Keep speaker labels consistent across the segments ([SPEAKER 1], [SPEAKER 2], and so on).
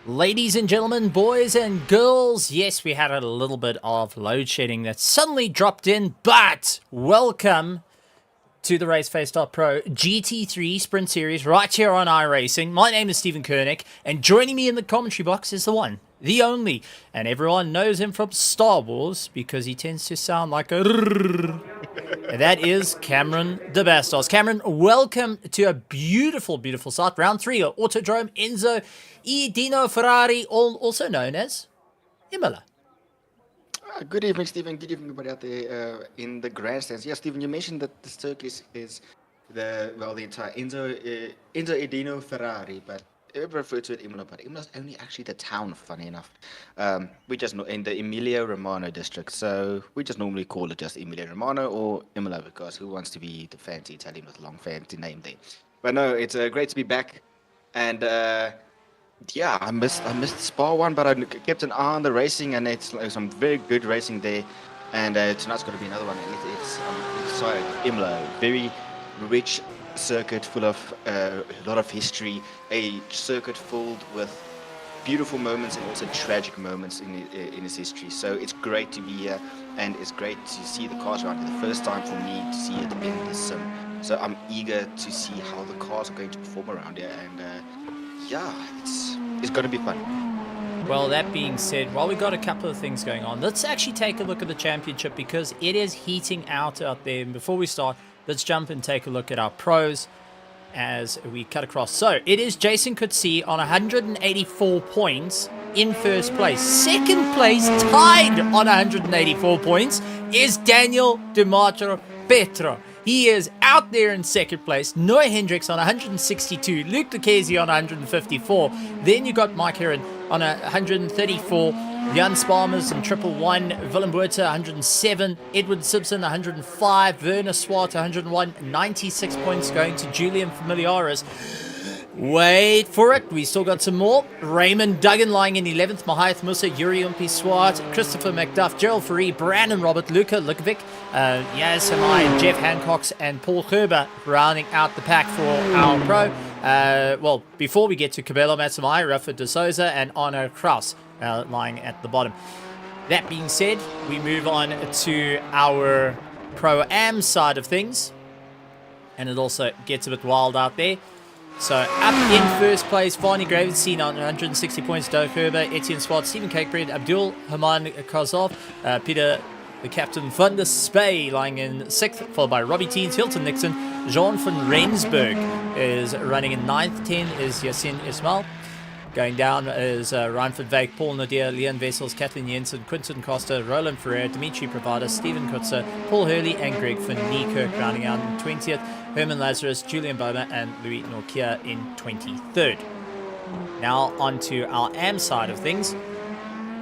[SPEAKER 1] Ladies and gentlemen, boys and girls, yes, we had a little bit of load shedding that suddenly dropped in, but welcome to the RaceFace.Pro GT3 Sprint Series right here on iRacing. My name is Stephen Koenig, and joining me in the commentary box is the one, the only, and everyone knows him from Star Wars because he tends to sound like a and that is Cameron de Bastos. Cameron, welcome to a beautiful, beautiful start. Round 3 of Autodromo Enzo e Dino Ferrari, also known as Imola.
[SPEAKER 2] Good evening, Stephen. Good evening, everybody out there in the grandstands. Yeah, Stephen, you mentioned that the circuit is the entire Enzo e Dino Ferrari, but I refer to it Imola, but Imola's only actually the town, funny enough. We just know in the Emilia Romagna district, so we just normally call it just Emilia Romagna or Imola because who wants to be the fancy Italian with a long fancy name there? But no, it's great to be back, and yeah, I missed Spa one, but I kept an eye on the racing, and it's some very good racing there, and tonight's going to be another one. And it's exciting. Imola, very rich circuit full of a lot of history, a circuit filled with beautiful moments and also tragic moments in its history. So it's great to be here, and it's great to see the cars around here. The first time for me to see it in the sim. So I'm eager to see how the cars are going to perform around here, and yeah, it's going to be fun.
[SPEAKER 1] Well, that being said, while we got a couple of things going on, let's actually take a look at the championship because it is heating out there. And before we start, let's jump and take a look at our pros as we cut across. So it is Jason Coetzee on 184 points in first place. Second place, tied on 184 points, is Daniel Dumatro Petro. He is out there in second place. Noah Hendricks on 162. Luke Lucchesi on 154. Then you got Mike Heron on 134. Jan Sparmers and 111. Willem Buerta 107. Edward Simpson 105. Werner Swart 101. 96 points going to Julian Familiaris. Wait for it. We still got some more. Raymond Duggan lying in 11th. Mahath Musa, Yuri Umpi Swart, Christopher McDuff, Gerald Ferree, Brandon Robert, Luca Lukovic, Yaz Hamai, Jeff Hancocks, and Paul Gerber rounding out the pack for our pro. well, before we get to Cabello Matsamai, Rafa de Souza, and Arno Kraus lying at the bottom. That being said, we move on to our Pro-Am side of things. And it also gets a bit wild out there. So up in first place, Varney Gravenstein on 160 points, Doug Herber, Etienne Swart, Stephen Cakebread, Abdul Haman Kozov, Peter the Captain van der Spey lying in 6th, followed by Robbie Teens, Hilton Nixon, Jean van Rensburg is running in 9th, 10 is Yasin Ismail. Going down is Ryan van Wyk, Paul Nadir, Leon Vessels, Kathleen Jensen, Quinton Costa, Roland Ferrer, Dimitri Pravada, Stephen Kutzer, Paul Hurley, and Greg van Niekerk rounding out in 20th. Herman Lazarus, Julian Boma, and Louis Norkia in 23rd. Now on to our AM side of things.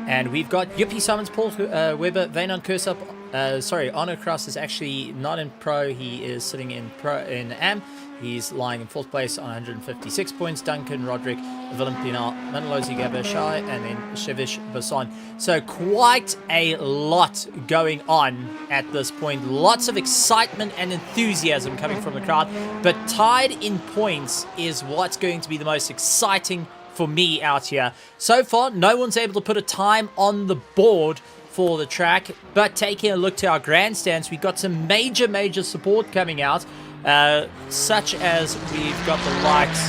[SPEAKER 1] And we've got Yuppie Simons, Paul Weber, Vainon Kursup. Arno Kraus is actually not in Pro. He is sitting in AM. He's lying in 4th place on 156 points. Duncan Roderick, Willem Pinal, Manolozi Gabashai, and then Shevish Basson. So quite a lot going on at this point. Lots of excitement and enthusiasm coming from the crowd. But tied in points is what's going to be the most exciting for me out here. So far, no one's able to put a time on the board for the track. But taking a look to our grandstands, we've got some major support coming out. Such as we've got the likes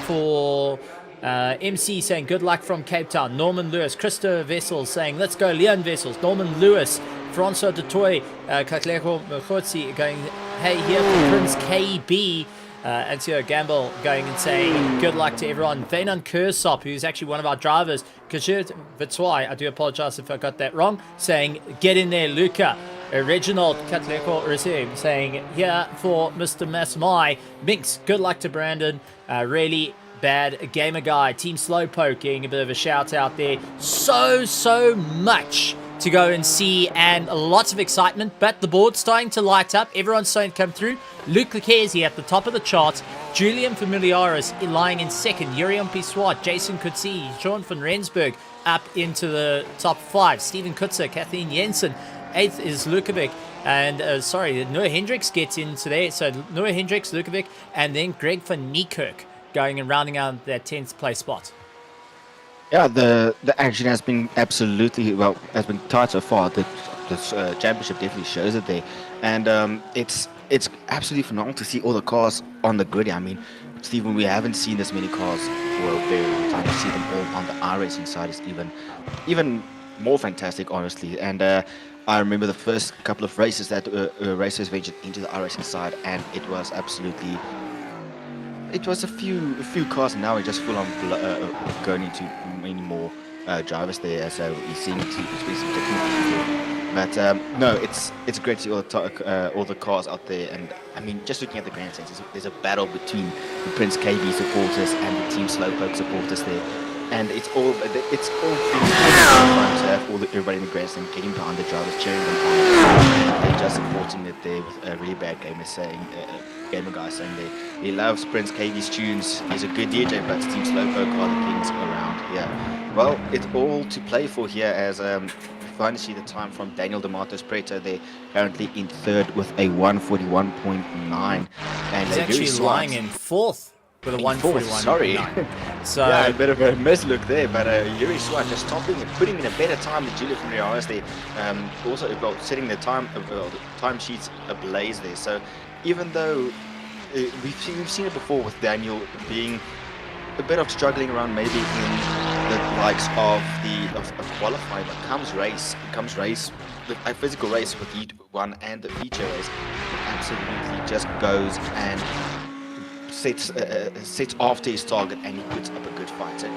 [SPEAKER 1] for MC saying good luck from Cape Town, Norman Lewis, Christopher Vessels saying let's go Leon Vessels, Norman Lewis, Francois de Toy, Katleko Mkhotsi going hey here for Prince KB, Antio Gamble going and saying good luck to everyone, Vainon Kursop, who's actually one of our drivers, Kajit Vitswai, I do apologize if I got that wrong, saying get in there Luca, Reginald Katleko Resim saying here for Mr. Masmai. Minx, good luck to Brandon. Really bad gamer guy. Team Slowpoke getting a bit of a shout out there. So much to go and see and lots of excitement, but the board's starting to light up. Everyone's starting to come through. Luke Lucchesi at the top of the charts. Julian Familiaris lying in 2nd. Yurion Piswat, Jason Kutsi, Sean van Rensburg up into the top 5. Stephen Kutzer, Kathleen Jensen. 8th is Lukovic, and Noah Hendricks gets into there. So Noah Hendricks, Lukovic, and then Greg van Niekerk going and rounding out that 10th place spot.
[SPEAKER 2] Yeah, the action has been absolutely has been tight so far. The championship definitely shows it there, and it's absolutely phenomenal to see all the cars on the grid. I mean, Stephen, we haven't seen this many cars for a very long time. To see them all on the iRacing side is even more fantastic, honestly. And I remember the first couple of races that RaceFace ventured into the iRacing side, and it was absolutely. It was a few cars, and now we're just full on going into many more drivers there, so we're seeing some technical. But no, it's great to see all the cars out there, and I mean, just looking at the grandstands, there's a battle between the Prince KB supporters and the Team Slowpoke supporters there. And it's all fun to have everybody in the grandstand getting behind the drivers, cheering them on, and they're just supporting it there with a really bad gamer guy saying he loves Prince KB's tunes. He's a good DJ, but Team Slowpoke are the kings around here. Well, it's all to play for here as we finally see the time from Daniel D'Amatos Preto. They're currently in 3rd with a 141.9, and
[SPEAKER 1] he's actually lying in 4th. With a 141.
[SPEAKER 2] Sorry.
[SPEAKER 1] So
[SPEAKER 2] yeah, a bit of a mislook there, but Yuri Swart just topping and putting in a better time than Julia from Rios there. Also, setting the time sheets ablaze there. So even though we've seen it before with Daniel being a bit of struggling around maybe in the likes of qualifying, but comes race, a physical race with Heat 1 and the feature race, absolutely just goes and sets after his target, and he puts up a good fight. So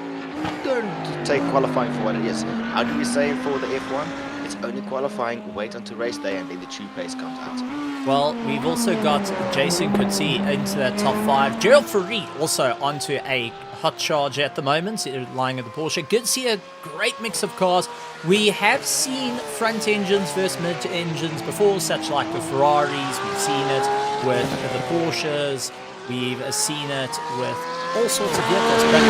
[SPEAKER 2] don't take qualifying for what it is. How do we say for the F1? It's only qualifying, wait until race day, and then the true pace comes out.
[SPEAKER 1] Well, we've also got Jason Kutsi into that top 5. Gerald Farid also onto a hot charge at the moment, lying at the Porsche. Good to see a great mix of cars. We have seen front engines versus mid engines before, such like the Ferraris. We've seen it with the Porsches. We've seen it with all sorts of vehicles. But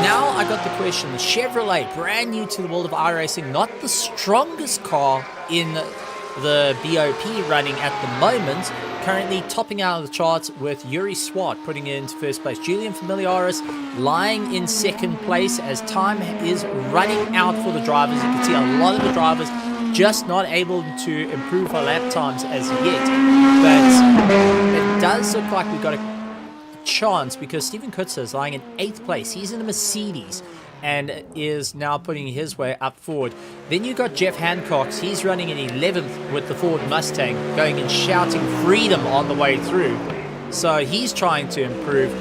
[SPEAKER 1] now I got the question, the Chevrolet, brand new to the world of iRacing, not the strongest car in the BOP running at the moment, currently topping out of the charts with Yuri Swart putting it into first place. Julian Familiaris lying in second place as time is running out for the drivers. You can see a lot of the drivers just not able to improve our lap times as yet. But it does look like we've got a chance because Steven Kutzer is lying in 8th place. He's in a Mercedes and is now putting his way up forward. Then you got Jeff Hancock. He's running in 11th with the Ford Mustang, going and shouting freedom on the way through. So he's trying to improve.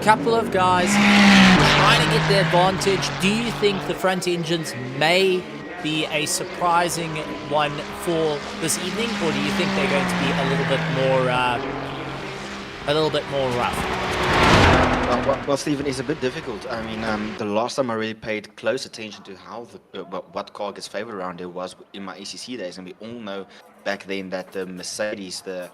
[SPEAKER 1] Couple of guys trying to get the advantage. Do you think the front engines may be a surprising one for this evening, or do you think they're going to be a little bit more rough?
[SPEAKER 2] Well, Stephen, it's a bit difficult. I mean, the last time I really paid close attention to how what car gets favored around here was in my ECC days, and we all know back then that the Mercedes, the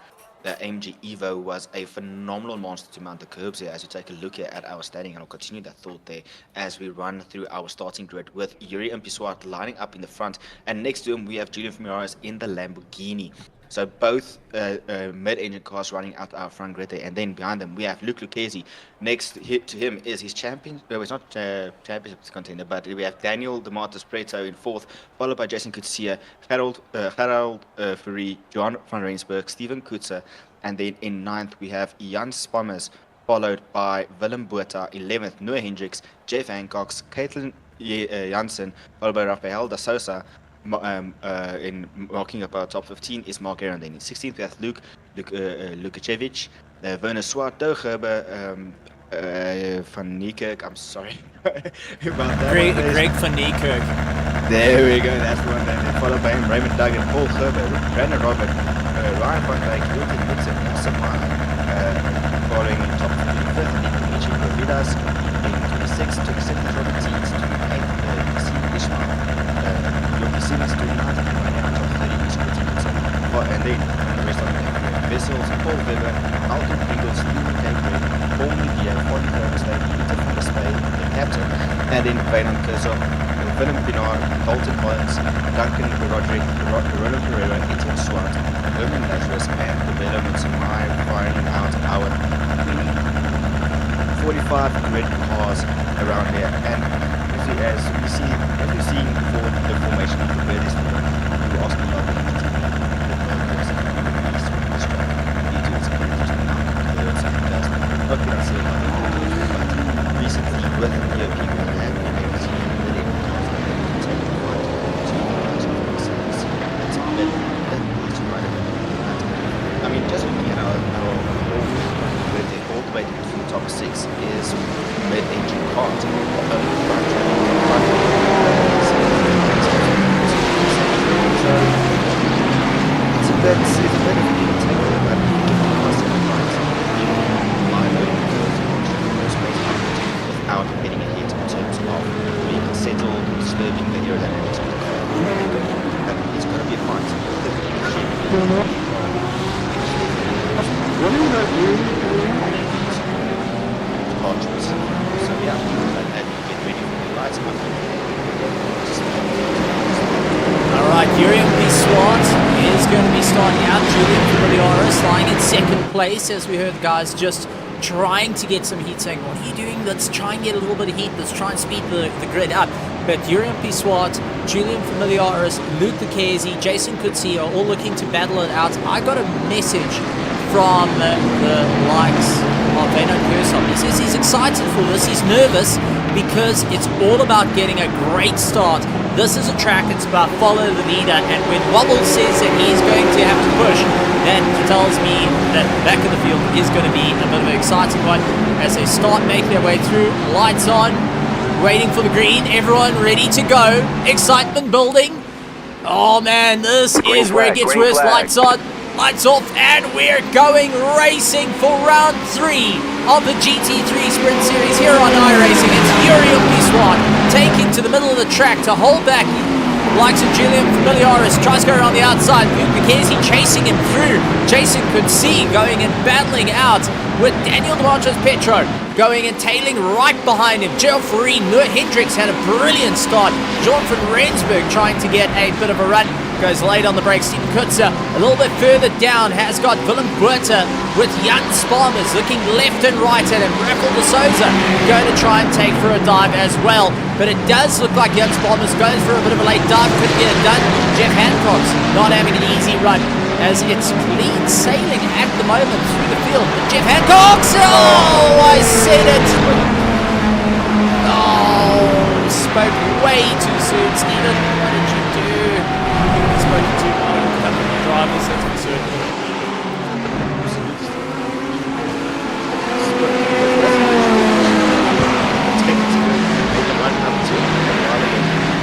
[SPEAKER 2] AMG Evo, was a phenomenal monster to mount the curbs here. As we take a look here at our standing, and I'll continue that thought there as we run through our starting grid with Yuri Mpiswart lining up in the front, and next to him we have Julian Familiaris in the Lamborghini. So both mid-engine cars running out our front grid there, and then behind them we have Luke Lucchesi. Next to him is his champion. Well, it's not championship contender, but we have Daniel DeMartis Preto in 4th, followed by Jason Kutsia, Harold Ferrari, Johan van Rensburg, Steven Kutzer, and then in 9th we have Jan Spammers, followed by Willem Botha. 11th, Noah Hendricks, Jeff Hancock, Caitlin Janssen, followed by Rafael da Sousa. In marking up our top 15 is Mark Aaron. Then in 16th we have Lukacevic, Werner Swart, Doug Gerber, Van Niekerk. I'm sorry about that.
[SPEAKER 1] Greg Van Niekerk.
[SPEAKER 2] There we go, that's the one. Then followed by him, Raymond Duggan, Paul Gerber, Brandon Robert, Ryan van Dijk, Wilton Nixon, Nelson Meyer, following in top 25th, Nico Michi, Vidas, in 26th, 27th, Robert Teets, 28th, Steve Ishmael, Simmons to 9th, running out top 30 is pretty good. And then the rest of them, Vessels, Paul Weber, Alton Pringles, Stephen Capered, Paul Media, Bonnie Overstay, Peter van der Spey, the captain, and then Vaynon Kersov, Willem Pinar, Dalton Collins, Duncan Roderick, Roland Pereira, Etienne Swart, Herman Lazarus, and developments firing out our 45 grid cars around here. And as we see before the formation of the grid is we were asking about the recently with the people have been able to see the I mean, just looking at our grid all the way to the top 6 is mid-engine cars. It's a bit of a give and take, but giving myself advice, without getting ahead in terms of being settled, disturbing the aerodynamics of the car. And it's going to be a fight. So yeah, and get ready for the lights.
[SPEAKER 1] Alright, Yuri Mpiswart is going to be starting out. Julian Familiaris lying in 2nd place, as we heard guys just trying to get some heat, saying, what are you doing? Let's try and get a little bit of heat. Let's try and speed the grid up. But Yuri Mpiswart, Julian Familiaris, Luke Lucchesi, Jason Kutsi are all looking to battle it out. I got a message from the likes of Vaynon Kersov. He says he's excited for this. He's nervous because it's all about getting a great start. This is a track, it's about follow the leader, and when Wobble says that he's going to have to push, that tells me that the back of the field is going to be a bit of an exciting one as they start making their way through. Lights on, waiting for the green, everyone ready to go, excitement building. Oh man, this is where it gets worse. Lights on, lights off, and we're going racing for round 3 of the GT3 Sprint Series here on iRacing. It's Yuri Mpiswart taking to the middle of the track to hold back the likes of Julian Familiaris. Tries to go around the outside. Luke Lucchesi chasing him through. Jason Kutsi going and battling out with Daniel DeMartis Petro going and tailing right behind him. Geoffrey Noah Hendricks had a brilliant start. John van Rensburg trying to get a bit of a run. goes late on the brakes. Steven Kutzer a little bit further down has got Willem Buerter with Jan Sparmers looking left and right at him. Rafael de Souza going to try and take for a dive as well. But it does look like Jan Sparmers goes for a bit of a late dive. Couldn't get it done. Jeff Hancock's not having an easy run as it's clean sailing at the moment through the field. But Jeff Hancock's, oh, I said it. Oh, spoke way too soon, Stephen. What did you do? You spoke too loud. A couple of drivers, that's for certain.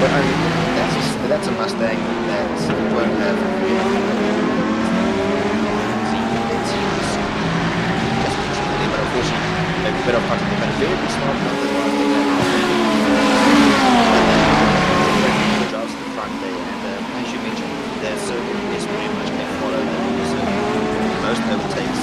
[SPEAKER 2] But I mean, that's a Mustang that won't have but unfortunately a bit of contact, but a very smart number jobs to the front there, and as you mentioned, their circuit is pretty much a follow the circuit. Most overtakes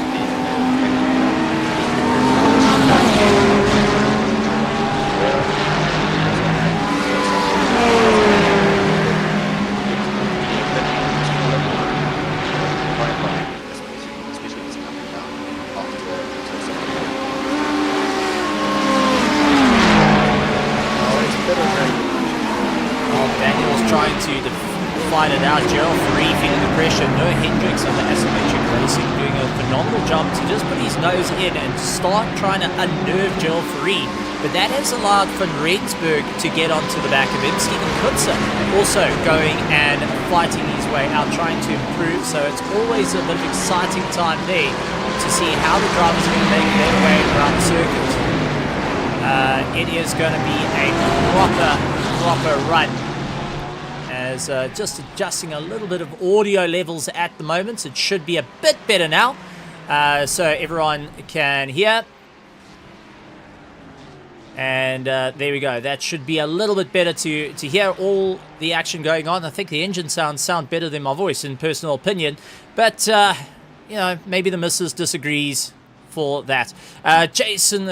[SPEAKER 1] find it out. Gerald Ferrari feeling the pressure. No Hendricks on the asymmetric racing doing a phenomenal job to just put his nose in and start trying to unnerve Gerald Ferrari. But that has allowed Van Rensburg to get onto the back of him. Steven Kutzer also going and fighting his way out, trying to improve. So it's always a bit of exciting time there to see how the drivers are going to make their way around the circuit. It is going to be a proper run. As just adjusting a little bit of audio levels at the moment. It should be a bit better now, so everyone can hear. And there we go. That should be a little bit better to hear all the action going on. I think the engine sounds better than my voice, in personal opinion. But you know, maybe the missus disagrees for that. Jason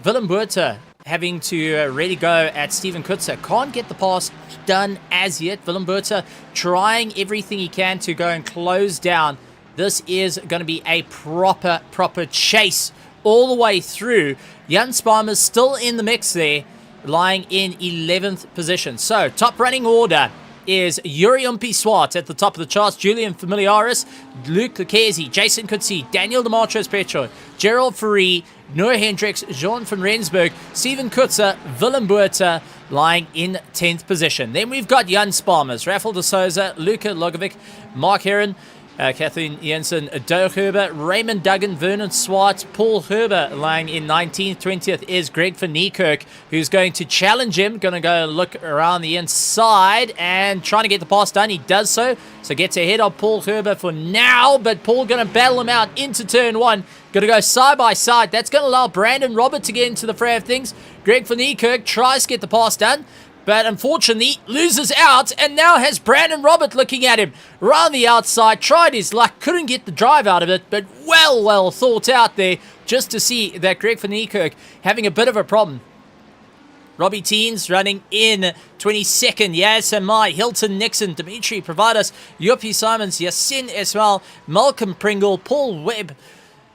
[SPEAKER 1] Willem Buerter having to really go at Steven Kutzer. Can't get the pass done as yet. Willem Buerter trying everything he can to go and close down. This is going to be a proper chase all the way through. Jan Sparmers still in the mix there, lying in 11th position. So, top running order is Yuri Umpi-Swart at the top of the charts, Julian Familiaris, Luke Lucchesi, Jason Kutsi, Daniel Demartros Petro, Gerald Ferrari, Noah Hendricks, Jean van Rensburg, Steven Kutzer, Willem Buerter lying in 10th position. Then we've got Jan Sparmers, Rafael de Souza, Luca Logovic, Mark Heron, Kathleen Jensen, Doug Herber, Raymond Duggan, Vernon Swart, Paul Herber lying in 19th. 20th is Greg van Niekerk, who's going to challenge him. Going to go look around the inside and trying to get the pass done. He does so gets ahead of Paul Herber for now, but Paul going to battle him out into turn one. Going to go side by side. That's going to allow Brandon Robert to get into the fray of things. Greg van Niekerk tries to get the pass done, but unfortunately loses out, and now has Brandon Robert looking at him around the outside. Tried his luck, couldn't get the drive out of it, but well thought out there, just to see that Greg van Niekerk having a bit of a problem. Robbie Teens running in 22nd. Yaz Samai, Hilton Nixon, Dimitri Providas, Yuppie Simons, Yasin Esmail, Malcolm Pringle, Paul Webb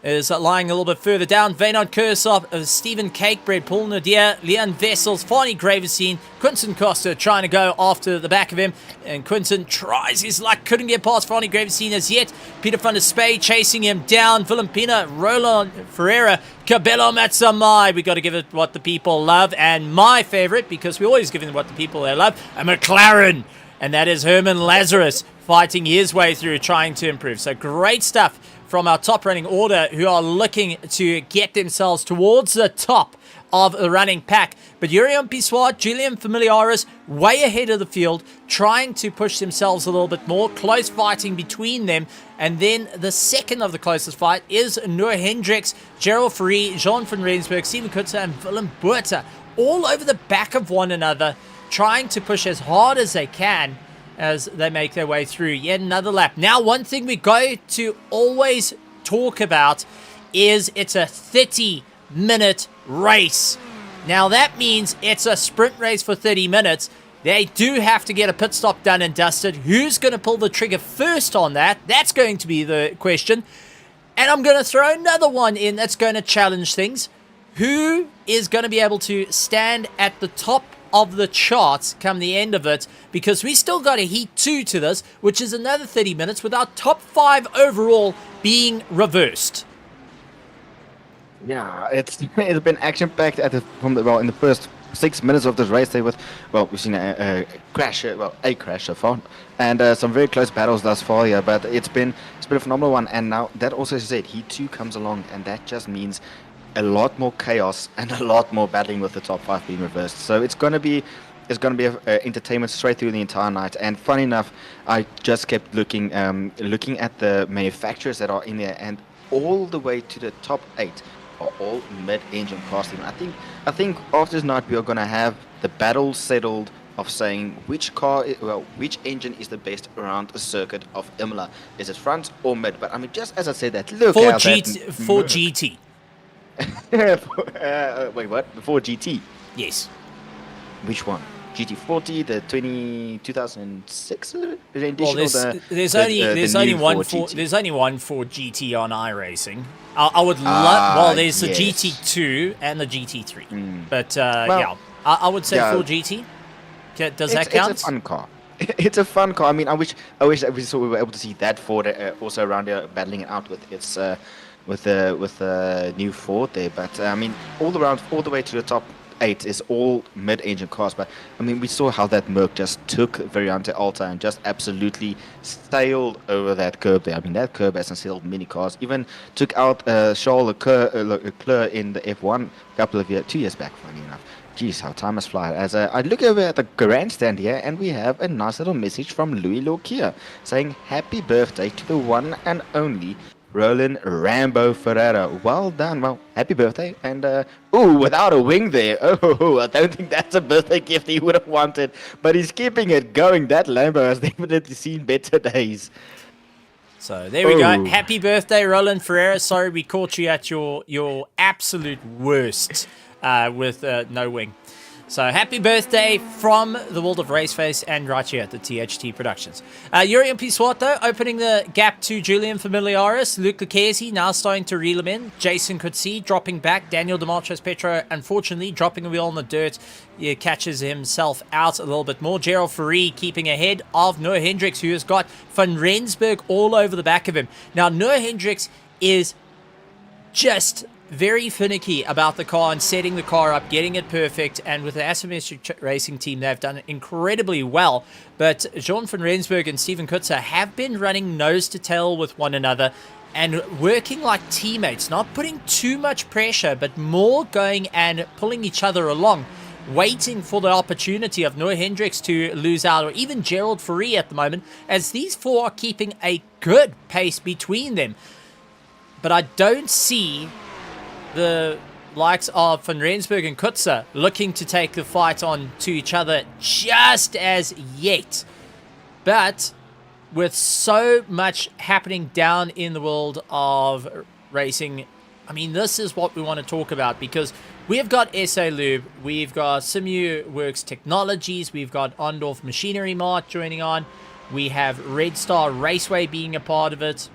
[SPEAKER 1] is lying a little bit further down. Veynon Kursov, Stephen Cakebread, Paul Nadir, Leon Vessels, Farney Gravesine, Quinton Costa trying to go after the back of him. And Quinton tries his luck, couldn't get past Farney Gravesine as yet. Peter van der Spey chasing him down. Willem Pina, Roland Ferreira, Cabello Matsamai. We got to give it what the people love. And my favorite, because we always give it what the people they love, a McLaren. And that is Herman Lazarus fighting his way through, trying to improve. So great stuff from our top running order, who are looking to get themselves towards the top of the running pack. But Yuri Umpi-Swart, Julian Familiaris way ahead of the field, trying to push themselves a little bit more. Close fighting between them. And then the second of the closest fight is Noah Hendricks, Gerald Ferrari, Jean van Rensburg, Steven Kutzer, and Willem Buerter, all over the back of one another, trying to push as hard as they can as they make their way through yet another lap. Now, one thing we go to always talk about is it's a 30-minute race. Now, that means it's a sprint race for 30 minutes. They do have to get a pit stop done and dusted. Who's going to pull the trigger first on that? That's going to be the question. And I'm going to throw another one in that's going to challenge things. Who is going to be able to stand at the top of the charts come the end of it? Because we still got a Heat 2 to this, which is another 30 minutes with our top 5 overall being reversed.
[SPEAKER 2] Yeah, it's been action-packed in the first 6 minutes of this race. We've seen a crash so far, and some very close battles thus far here. But it's been a phenomenal one. And now that also said, Heat 2 comes along, and that just means a lot more chaos and a lot more battling with the top 5 being reversed. So it's gonna be entertainment straight through the entire night. And funny enough, I just kept looking at the manufacturers that are in there, and all the way to the top 8 are all mid-engine cars. I think after this night we are gonna have the battle settled of saying which engine is the best around a circuit of Imola. Is it front or mid? But I mean, just as I said that, look
[SPEAKER 1] for
[SPEAKER 2] how
[SPEAKER 1] for GT.
[SPEAKER 2] Wait, what? Before GT?
[SPEAKER 1] Yes.
[SPEAKER 2] Which one? GT40, the 2006 edition?
[SPEAKER 1] Well, there's only one for GT on iRacing. I would love. Well, there's the GT2 and the GT3, but yeah, I would say full GT. Does that count?
[SPEAKER 2] It's a fun car. It's a fun car. I mean, I wish that we were able to see that Ford also around there battling it out with its with the new Ford there. But I mean, all the way to the top 8 is all mid-engine cars. But I mean, we saw how that Merc just took Variante Alta and just absolutely sailed over that curb there. I mean, that curb hasn't sailed many cars. Even took out Charles Leclerc in the F1 a 2 years back, funny enough. Jeez, how time has flown. As I look over at the grandstand here, and we have a nice little message from Louis Lokia saying happy birthday to the one and only Roland Rambo Ferreira. Well done. Well, happy birthday. And, without a wing there. Oh, I don't think that's a birthday gift he would have wanted. But he's keeping it going. That Lambo has definitely seen better days.
[SPEAKER 1] So there we go. Happy birthday, Roland Ferreira. Sorry we caught you at your absolute worst with no wing. So happy birthday from the world of RaceFace and right here at the THT Productions. Yuri and Pisuato opening the gap to Julian Familiaris. Luke Lucchesi now starting to reel him in. Jason Coetzee dropping back. Daniel Demartros Petro, unfortunately, dropping a wheel on the dirt. He catches himself out a little bit more. Gerald Ferrari keeping ahead of Noah Hendricks, who has got Van Rensburg all over the back of him. Now, Noah Hendricks is just very finicky about the car and setting the car up, getting it perfect, and with the asymmetric racing team, they've done incredibly well. But Jean van Rensburg and Steven Kutzer have been running nose to tail with one another and working like teammates, not putting too much pressure, but more going and pulling each other along, waiting for the opportunity of Noah Hendricks to lose out, or even Gerald Ferrari at the moment, as these four are keeping a good pace between them. But I don't see the likes of Van Rensburg and Kutzer looking to take the fight on to each other just as yet. But with so much happening down in the world of racing, I mean, this is what we want to talk about, because we've got SA Lube, we've got Simu Works Technologies, we've got Ondorf Machinery Mart joining on, we have Red Star Raceway being a part of it.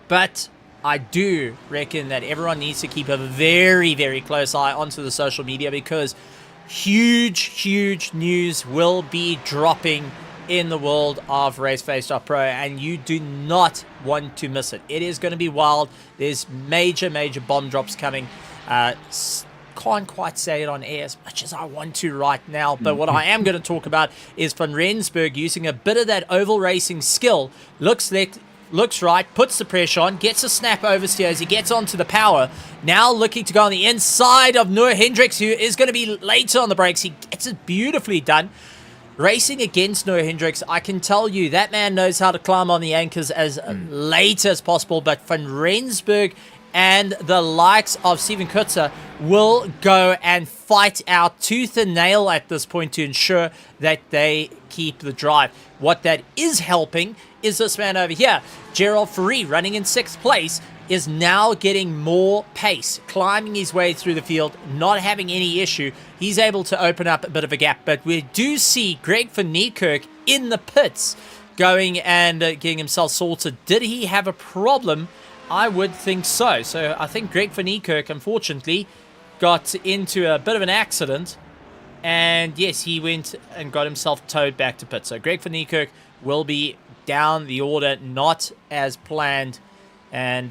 [SPEAKER 1] But I do reckon that everyone needs to keep a very, very close eye onto the social media, because huge news will be dropping in the world of RaceFace.Pro, and you do not want to miss it. It is going to be wild. There's major bomb drops coming. Can't quite say it on air as much as I want to right now, but what I am going to talk about is Van Rensburg using a bit of that oval racing skill. Looks right, puts the pressure on, gets a snap oversteer as he gets onto the power. Now looking to go on the inside of Noah Hendricks, who is going to be later on the brakes. He gets it beautifully done. Racing against Noah Hendricks, I can tell you, that man knows how to climb on the anchors as late as possible. But Van Rensburg and the likes of Steven Kutzer will go and fight out tooth and nail at this point to ensure that they keep the drive. What that is helping is this man over here. Gerald Ferrari, running in 6th place, is now getting more pace, climbing his way through the field, not having any issue. He's able to open up a bit of a gap, but we do see Greg van Niekerk in the pits going and getting himself sorted. Did he have a problem? I would think so. So I think Greg van Niekerk, unfortunately, got into a bit of an accident, and yes, he went and got himself towed back to pit. So Greg van Niekerk will be down the order, not as planned, and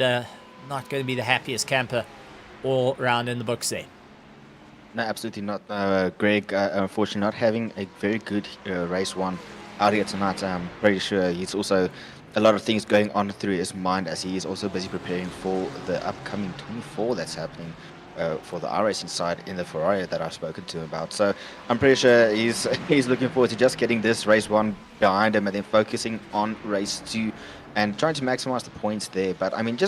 [SPEAKER 1] not going to be the happiest camper all around in the books there.
[SPEAKER 2] No, absolutely not. Greg, unfortunately, not having a very good race one out here tonight. I'm pretty sure he's also a lot of things going on through his mind as he is also busy preparing for the upcoming 24 that's happening for the iRacing side in the Ferrari that I've spoken to him about. So I'm pretty sure he's looking forward to just getting this race one behind him and then focusing on race two and trying to maximize the points there. But I mean,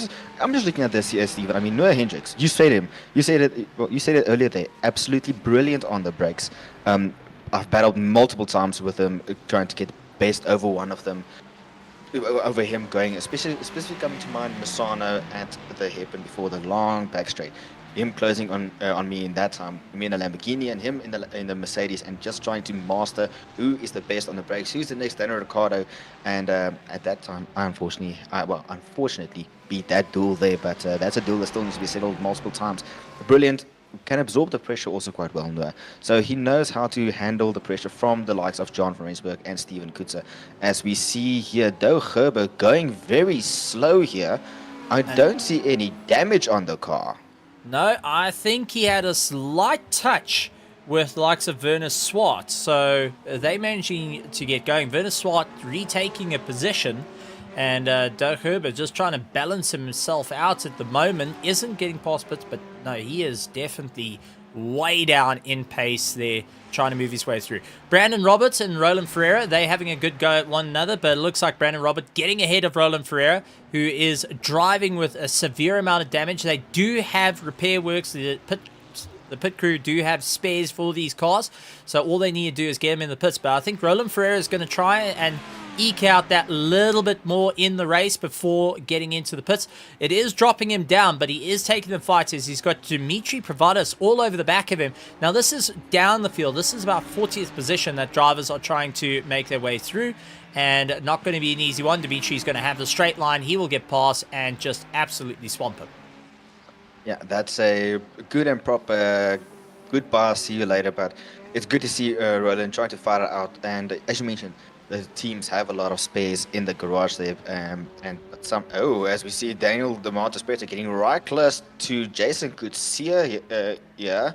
[SPEAKER 2] I'm just looking at this here, Steven. I mean, Noah Hendricks, you said it earlier there, absolutely brilliant on the brakes. I've battled multiple times with him, trying to get best over one of them. Over him going, especially coming to mind, Misano at the hairpin before the long back straight. Him closing on me in that time, me in the Lamborghini and him in the Mercedes, and just trying to master who is the best on the brakes, who's the next Daniel Ricciardo. And at that time, I unfortunately beat that duel there, but that's a duel that still needs to be settled multiple times. Brilliant. Can absorb the pressure also quite well there. So he knows how to handle the pressure from the likes of John van Rensburg and Steven Kutzer. As we see here, Doe Gerber going very slow here. I don't see any damage on the car.
[SPEAKER 1] No, I think he had a slight touch with the likes of Werner Swart. So they managing to get going. Werner Swart retaking a position. And Doug Herbert just trying to balance himself out at the moment. Isn't getting past pits, but no, he is definitely way down in pace there, trying to move his way through. Brandon Roberts and Roland Ferreira, they having a good go at one another, but it looks like Brandon Roberts getting ahead of Roland Ferreira, who is driving with a severe amount of damage. They do have repair works. The pit crew do have spares for these cars, so all they need to do is get them in the pits. But I think Roland Ferreira is going to try and eke out that little bit more in the race before getting into the pits. It is dropping him down, but he is taking the fight as he's got Dimitri Provadas all over the back of him. Now this is down the field. This is about 40th position that drivers are trying to make their way through, and not going to be an easy one. Dimitri's going to have the straight line. He will get past and just absolutely swamp him.
[SPEAKER 2] Yeah, that's a good and proper goodbye, see you later, but it's good to see Roland trying to fight it out. And as you mentioned, the teams have a lot of space in the garage there, as we see Daniel DeMontis getting right close to Jason Kutsia here.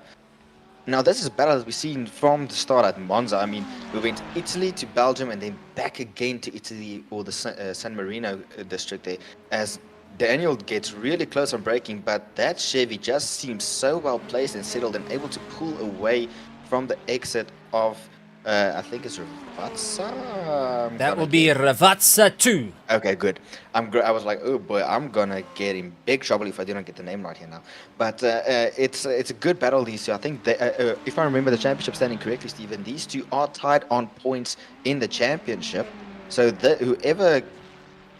[SPEAKER 2] Now this is a battle that we've seen from the start at Monza. I mean, we went Italy to Belgium and then back again to Italy, or the San Marino district there, as Daniel gets really close on braking, but that Chevy just seems so well placed and settled and able to pull away from the exit of I think it's Ravazza.
[SPEAKER 1] That will be Ravazza 2.
[SPEAKER 2] Okay, good. I was like, oh boy, I'm gonna get in big trouble if I do not get the name right here now. But it's a good battle, these two. I think if I remember the championship standing correctly, Stephen, these two are tied on points in the championship. So whoever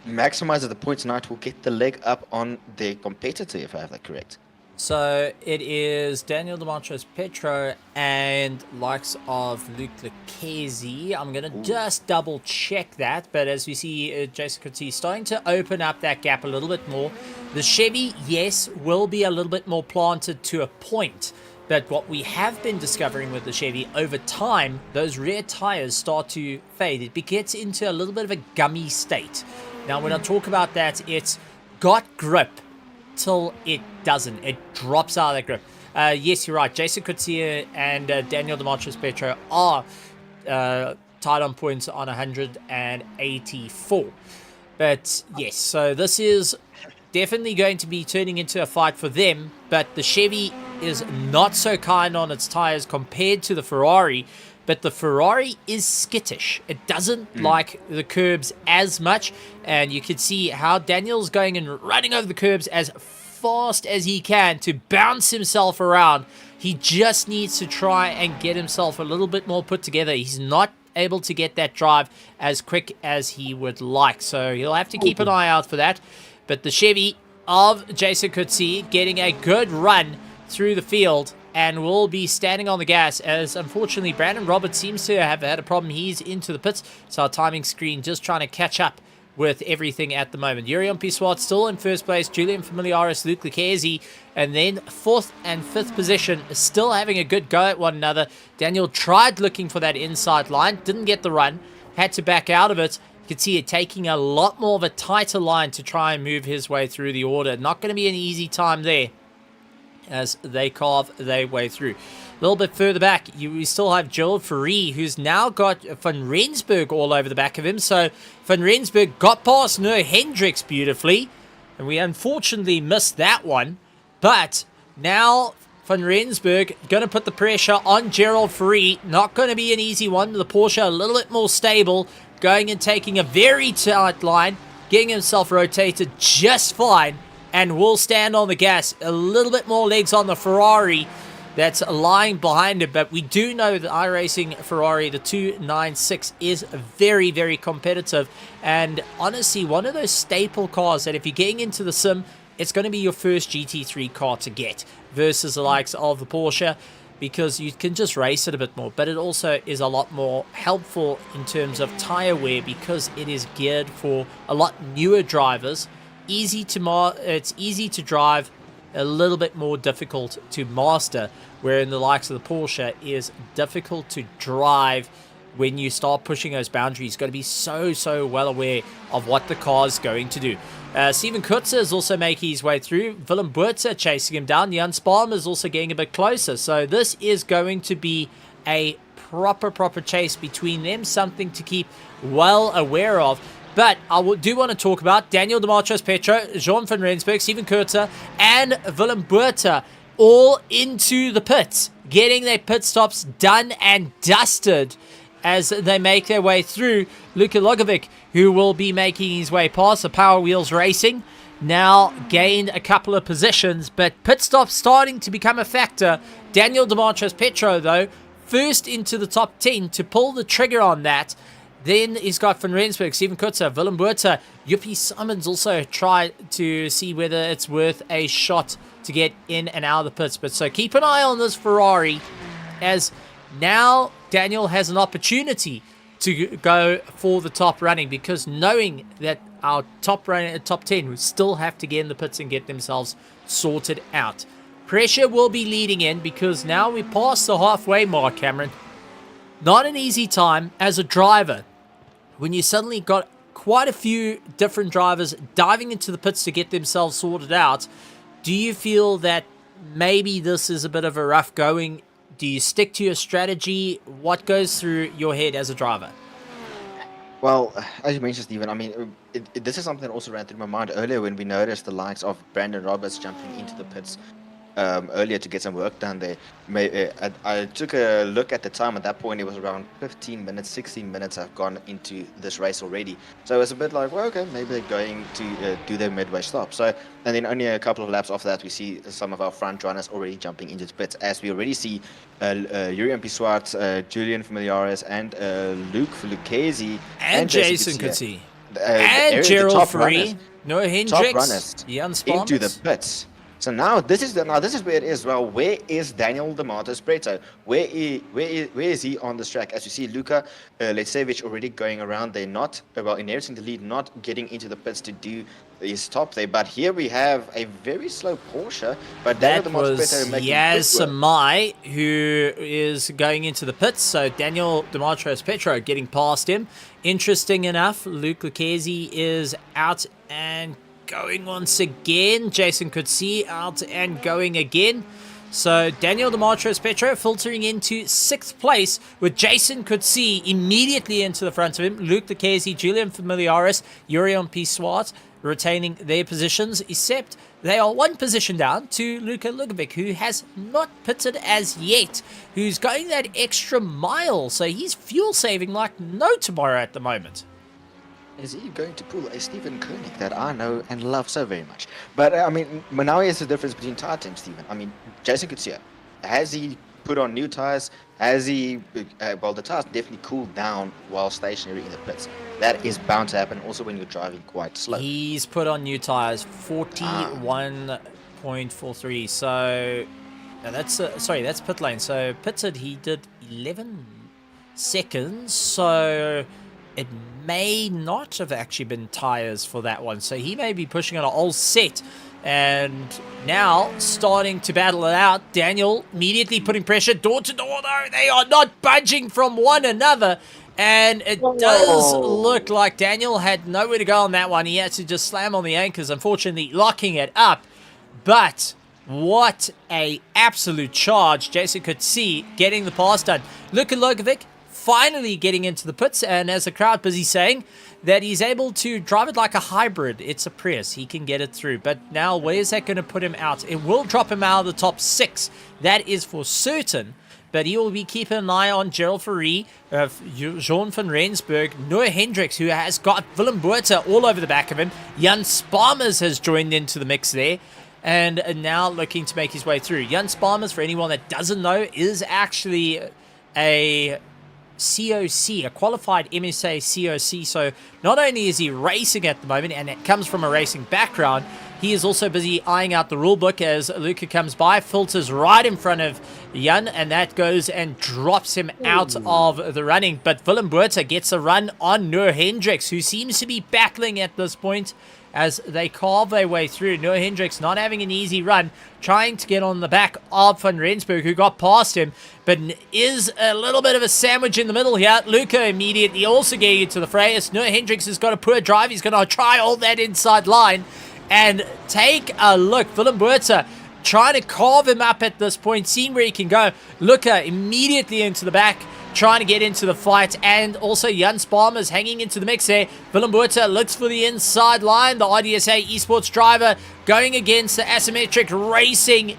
[SPEAKER 2] maximizes the points tonight will get the leg up on their competitor, if I have that correct.
[SPEAKER 1] So it is Daniel DeMontis Petro and likes of Luke Lucchesi. I'm going to just double check that. But as we see, Jason Curti starting to open up that gap a little bit more. The Chevy, yes, will be a little bit more planted to a point. But what we have been discovering with the Chevy over time, those rear tires start to fade. It gets into a little bit of a gummy state. Now, when I talk about that, it's got grip till it doesn't. It drops out of that grip. Yes, you're right. Jason Kutsia and Daniel DeMontis Petro are tied on points on 184. But yes, so this is definitely going to be turning into a fight for them. But the Chevy is not so kind on its tires compared to the Ferrari. But the Ferrari is skittish. It doesn't like the curbs as much. And you can see how Daniel's going and running over the curbs as fast as he can to bounce himself around. He just needs to try and get himself a little bit more put together. He's not able to get that drive as quick as he would like. So he'll have to keep an eye out for that. But the Chevy of Jason Coetzee getting a good run through the field and will be standing on the gas, as unfortunately Brandon Roberts seems to have had a problem. He's into the pits, so our timing screen just trying to catch up with everything at the moment. Jurian Piswart still in first place, Julian Familiaris, Luke Lucchesi, and then fourth and fifth position still having a good go at one another. Daniel tried looking for that inside line, didn't get the run, had to back out of it. You can see it taking a lot more of a tighter line to try and move his way through the order. Not going to be an easy time there as they carve their way through. A little bit further back, we still have Gerald Ferrari, who's now got Van Rensburg all over the back of him. So Van Rensburg got past Noah Hendricks beautifully, and we unfortunately missed that one. But now Van Rensburg going to put the pressure on Gerald Ferrari. Not going to be an easy one. The Porsche a little bit more stable, going and taking a very tight line, getting himself rotated just fine, and will stand on the gas. A little bit more legs on the Ferrari that's lying behind it, but we do know that iRacing Ferrari, the 296, is very, very competitive, and honestly, one of those staple cars that if you're getting into the sim, it's going to be your first GT3 car to get, versus the likes of the Porsche, because you can just race it a bit more, but it also is a lot more helpful in terms of tire wear, because it is geared for a lot newer drivers. It's easy to drive, a little bit more difficult to master, where in the likes of the Porsche is difficult to drive when you start pushing those boundaries. You've got to be so well aware of what the car's going to do. Steven Kutzer is also making his way through. Willem Buerter chasing him down. Jan Spalm is also getting a bit closer. So this is going to be a proper chase between them, something to keep well aware of. But I do want to talk about Daniel Demetrios Petro, Jean van Rensburg, Steven Kurzer, and Willem Buerter all into the pits, getting their pit stops done and dusted as they make their way through. Luka Logovic, who will be making his way past the Power Wheels Racing, now gained a couple of positions, but pit stops starting to become a factor. Daniel Demetrios Petro, though, first into the top 10 to pull the trigger on that. Then he's got Van Rensburg, Steven Kutzer, Willem Buerter. Yuppie Simons also tried to see whether it's worth a shot to get in and out of the pits. But so keep an eye on this Ferrari, as now Daniel has an opportunity to go for the top running, because knowing that our top 10 will still have to get in the pits and get themselves sorted out. Pressure will be leading in, because now we pass the halfway mark, Cameron. Not an easy time as a driver when you suddenly got quite a few different drivers diving into the pits to get themselves sorted out. Do you feel that maybe this is a bit of a rough going? Do you stick to your strategy? What goes through your head as a driver?
[SPEAKER 2] Well, as you mentioned, Stephen, I mean, this is something that also ran through my mind earlier when we noticed the likes of Brandon Roberts jumping into the pits earlier to get some work done there. I took a look at the time. At that point, it was around 15 minutes, 16 minutes have gone into this race already. So it's a bit like, well, okay, maybe they're going to do their midway stop. So, and then only a couple of laps after that, we see some of our front runners already jumping into the pits, as we already see Jurian Piswart, Julian Familiaris, and Luke Lucchesi,
[SPEAKER 1] and Jason Coetzee, and Gerald Ferrari, Noah Hendricks, Jan Spalm
[SPEAKER 2] into the pits. So now this is where it is. Well, where is Daniel Demetrios Petro? Where is he on this track? As you see, Luka Letsevich already going around. They're not inheriting the lead, not getting into the pits to do his stop there. But here we have a very slow Porsche. But
[SPEAKER 1] that
[SPEAKER 2] Daniel
[SPEAKER 1] was Yaz Samai who is going into the pits. So Daniel Demetrios Petro getting past him. Interesting enough, Luke Lucchesi is out and going once again. Jason Coetzee out and going again. So Daniel Demetrios Petro filtering into 6th place, with Jason Coetzee immediately into the front of him. Luke Lucchesi, Julian Familiaris, Jurian Piswart retaining their positions, except they are one position down to Luka Lugovic, who has not pitted as yet, who's going that extra mile. So he's fuel saving like no tomorrow at the moment.
[SPEAKER 2] Is he going to pull a Stephen Koenig that I know and love so very much? But I mean, now here's the difference between tire teams, Stephen. I mean, Jason Coetzee, has he put on new tires? Has he? Well, the tires definitely cooled down while stationary in the pits. That is bound to happen. Also, when you're driving quite slow.
[SPEAKER 1] He's put on new tires, 41.43. So that's sorry, that's pit lane. So pitted, he did 11 seconds. So it may not have actually been tires for that one. So he may be pushing on an old set. And now starting to battle it out. Daniel immediately putting pressure door to door, though. They are not budging from one another. And it does look like Daniel had nowhere to go on that one. He had to just slam on the anchors, unfortunately locking it up. But what a absolute charge Jason could see getting the pass done. Luka Logovic finally getting into the pits, and as the crowd busy saying that he's able to drive it like a hybrid. It's a Prius. He can get it through. But now where's that going to put him out? It will drop him out of the top 6. That is for certain. But he will be keeping an eye on Gerald Ferrari, Jean van Rensburg, Noah Hendricks, who has got Willem Buerta all over the back of him. Jan Sparmers has joined into the mix there. And now looking to make his way through. Jan Sparmers, for anyone that doesn't know, is actually a COC, a qualified MSA COC. So not only is he racing at the moment, and it comes from a racing background, he is also busy eyeing out the rule book as Luca comes by, filters right in front of Jan, and that goes and drops him out of the running. But Willem Buerta gets a run on Noah Hendricks, who seems to be battling at this point as they carve their way through. Noah Hendricks not having an easy run, trying to get on the back of Van Rensburg, who got past him, but is a little bit of a sandwich in the middle here. Luca immediately also getting into the fray as Noah Hendricks has got a poor drive. He's going to try all that inside line. And take a look. Willem Buerta trying to carve him up at this point, seeing where he can go. Luca immediately into the back, trying to get into the fight. And also Jan Sparmers hanging into the mix there. Willem Buerta looks for the inside line. The RDSA esports driver going against the asymmetric racing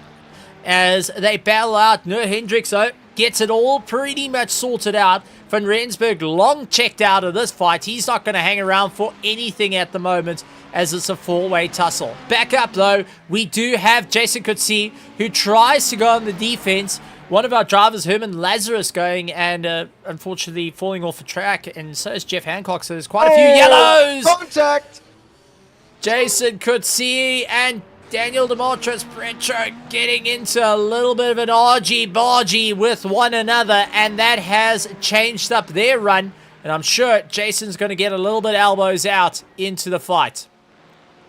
[SPEAKER 1] as they battle out. Noah Hendricks, though, gets it all pretty much sorted out. Van Rensburg long checked out of this fight. He's not going to hang around for anything at the moment as it's a four-way tussle. Back up, though, we do have Jason Coetzee, who tries to go on the defense. One of our drivers, Herman Lazarus, going and unfortunately falling off the track, and so is Jeff Hancock, so there's quite a few yellows.
[SPEAKER 2] Contact!
[SPEAKER 1] Jason Coetzee and Daniel Demetrius Pretro getting into a little bit of an argy-bargy with one another, and that has changed up their run. And I'm sure Jason's going to get a little bit elbows out into the fight.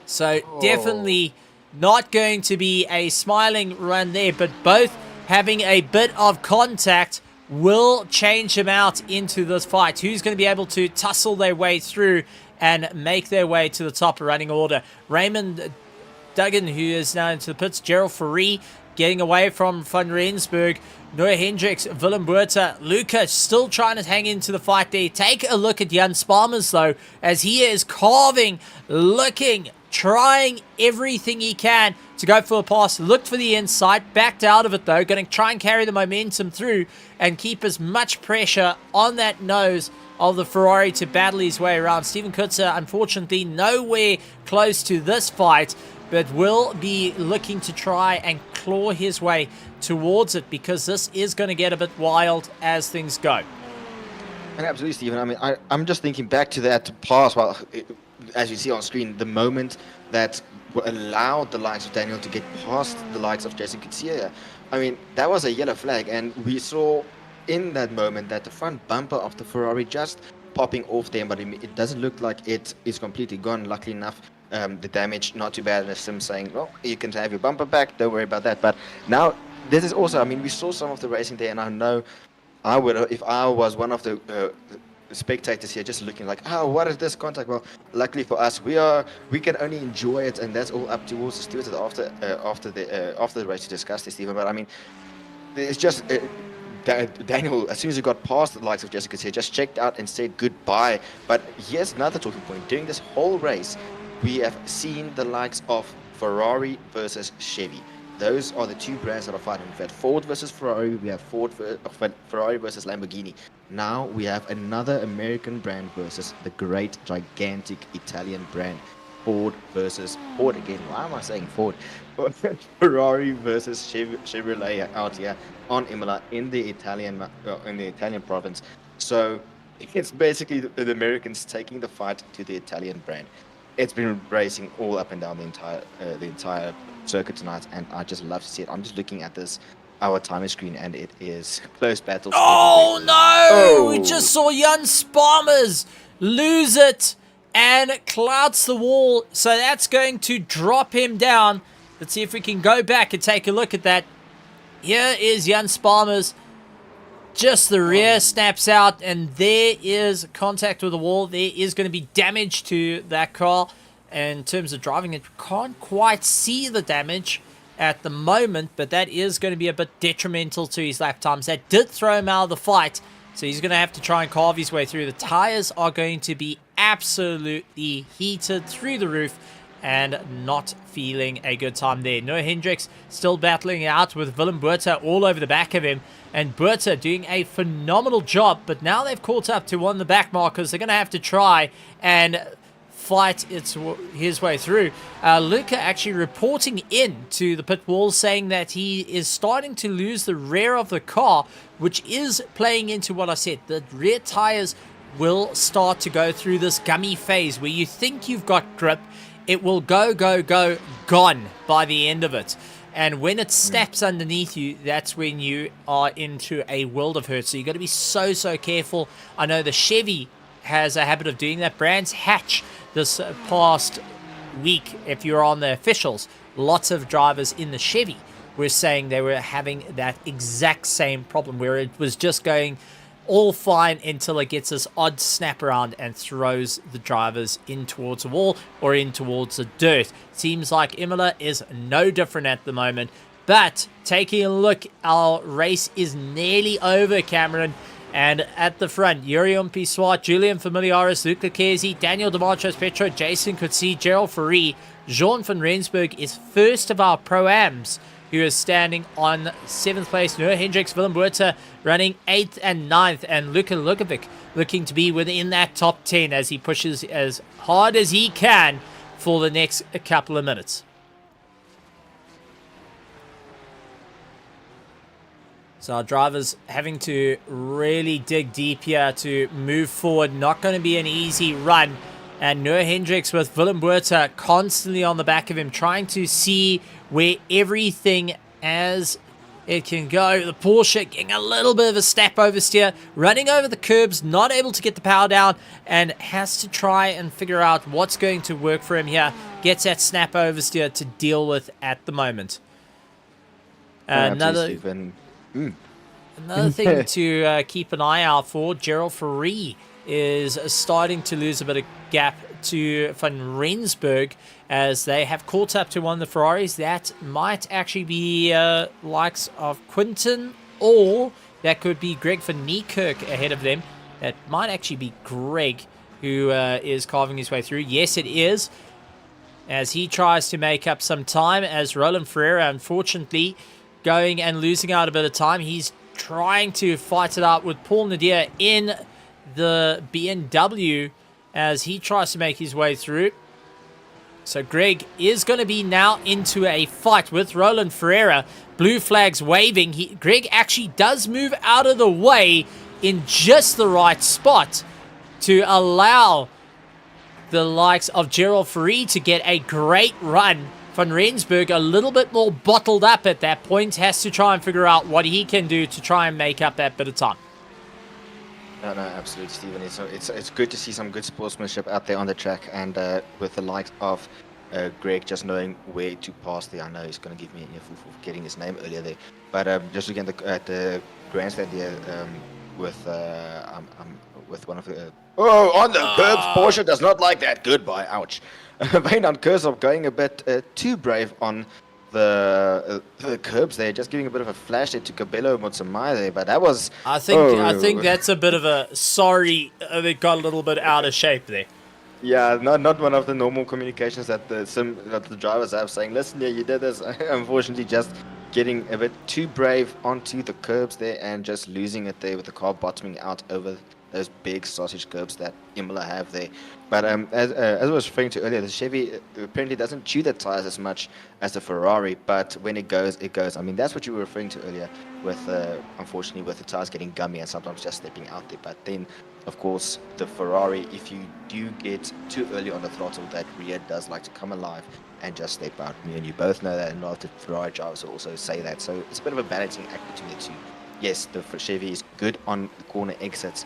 [SPEAKER 1] So definitely not going to be a smiling run there, but both having a bit of contact will change him out into this fight. Who's going to be able to tussle their way through and make their way to the top of running order? Raymond Duggan, who is now into the pits. Gerald Ferrari getting away from Van Rensburg. Noah Hendricks, Willem Buerta, Luca still trying to hang into the fight there. Take a look at Jan Sparmers, though, as he is carving, looking, trying everything he can to go for a pass. Looked for the inside, backed out of it, though. Going to try and carry the momentum through and keep as much pressure on that nose of the Ferrari to battle his way around. Steven Kutzer, unfortunately, nowhere close to this fight, but will be looking to try and claw his way towards it, because this is going to get a bit wild as things go.
[SPEAKER 2] And absolutely, Stephen. I mean, I'm just thinking back to that pass. Well, as you see on screen, the moment that allowed the likes of Daniel to get past the likes of Jason Coetzee. I mean, that was a yellow flag, and we saw in that moment that the front bumper of the Ferrari just popping off there, but it doesn't look like it is completely gone. Luckily enough, the damage not too bad. And Sim saying, well, you can have your bumper back, don't worry about that. But now this is also, I mean, we saw some of the racing there, and I know I would, if I was one of the spectators here, just looking like, oh, what is this contact? Well, luckily for us, we can only enjoy it, and that's all up towards the stewards after the race to discuss this, Stephen. But I mean, it's just Daniel, as soon as he got past the likes of Jessica, he just checked out and said goodbye. But here's another talking point. During this whole race, we have seen the likes of Ferrari versus Chevy. Those are the two brands that are fighting. We've had Ford versus Ferrari. We have Ferrari versus Lamborghini. Now we have another American brand versus the great, gigantic Italian brand. Ford versus Ford again. Why am I saying Ford? Ferrari versus Chevrolet out here on Imola in the Italian province. So it's basically the Americans taking the fight to the Italian brand. It's been racing all up and down the entire circuit tonight, and I just love to see it. I'm just looking at our timer screen, and it is close battles everywhere.
[SPEAKER 1] Oh no! We just
[SPEAKER 2] Oh,
[SPEAKER 1] saw Jan Sparmers lose it and clouts the wall. So that's going to drop him down. Let's see if we can go back and take a look at that. Here is Jan Sparmers. Just the rear snaps out, and there is contact with the wall. There is going to be damage to that car. And in terms of driving it, can't quite see the damage at the moment, but that is going to be a bit detrimental to his lap times. That did throw him out of the fight, so he's going to have to try and carve his way through. The tires are going to be absolutely heated through the roof, and not feeling a good time there. Noah Hendricks still battling out with Willem Buerta all over the back of him, and Buerta doing a phenomenal job, but now they've caught up to one of the back markers. They're going to have to try and fight his way through. Luca actually reporting in to the pit wall, saying that he is starting to lose the rear of the car, which is playing into what I said. The rear tires will start to go through this gummy phase where you think you've got grip. It will go, gone by the end of it. And when it snaps underneath you, that's when you are into a world of hurt. So you've got to be so careful. I know the Chevy has a habit of doing that. Brands Hatch this past week, if you're on the officials, lots of drivers in the Chevy were saying they were having that exact same problem where it was just going all fine until it gets this odd snap around and throws the drivers in towards the wall or in towards the dirt. Seems like Imola is no different at the moment. But taking a look, our race is nearly over, Cameron. And at the front, Yurion Pissoir, Julian Familiaris, Luke Lucchesi, Daniel Demarchos Petro, Jason Coetzee, Gerald Ferrari, Jean van Rensburg is first of our Pro-Ams, who is standing on 7th place. Noah Hendricks, Willem Buerta running 8th and 9th, and Luka Lukovic looking to be within that top 10 as he pushes as hard as he can for the next couple of minutes. So our drivers having to really dig deep here to move forward. Not going to be an easy run. And Noah Hendricks with Willem Buerta constantly on the back of him, trying to see where everything as it can go. The Porsche getting a little bit of a snap oversteer, running over the curbs, not able to get the power down, and has to try and figure out what's going to work for him here. Gets that snap oversteer to deal with at the moment. Another thing to keep an eye out for, Gerald Ferrari is starting to lose a bit of gap to Van Rensburg as they have caught up to one of the Ferraris. That might actually be likes of Quinton, or that could be Greg van Niekerk ahead of them. That might actually be Greg who is carving his way through. Yes, it is, as he tries to make up some time, as Roland Ferreira, unfortunately, going and losing out a bit of time. He's trying to fight it out with Paul Nadir in the BMW as he tries to make his way through. So Greg is going to be now into a fight with Roland Ferreira. Blue flags waving. Greg actually does move out of the way in just the right spot to allow the likes of Gerald Ferrari to get a great run. Van Rensburg a little bit more bottled up at that point, has to try and figure out what he can do to try and make up that bit of time.
[SPEAKER 2] No, absolutely, Stephen. It's good to see some good sportsmanship out there on the track, and with the likes of Greg just knowing where to pass there. I know he's going to give me a for getting his name earlier there, but just looking at the grandstand there with one of the on the curbs. Porsche does not like that. Goodbye. Ouch. Vain Kurzov going a bit too brave on the curbs there, just giving a bit of a flash there to Cabello Motsamai there, but that was...
[SPEAKER 1] I think that's a bit of a sorry, they got a little bit out of shape there.
[SPEAKER 2] Yeah, not one of the normal communications that the drivers have, saying, listen, yeah, you did this. Unfortunately, just getting a bit too brave onto the curbs there and just losing it there with the car bottoming out over those big sausage curbs that Imola have there. But as I was referring to earlier, the Chevy apparently doesn't chew the tires as much as the Ferrari, but when it goes, it goes. I mean, that's what you were referring to earlier with, unfortunately, with the tires getting gummy and sometimes just stepping out there. But then, of course, the Ferrari, if you do get too early on the throttle, that rear does like to come alive and just step out. Me and you both know that, and a lot of Ferrari drivers also say that. So it's a bit of a balancing act between the two. Yes, the Chevy is good on the corner exits,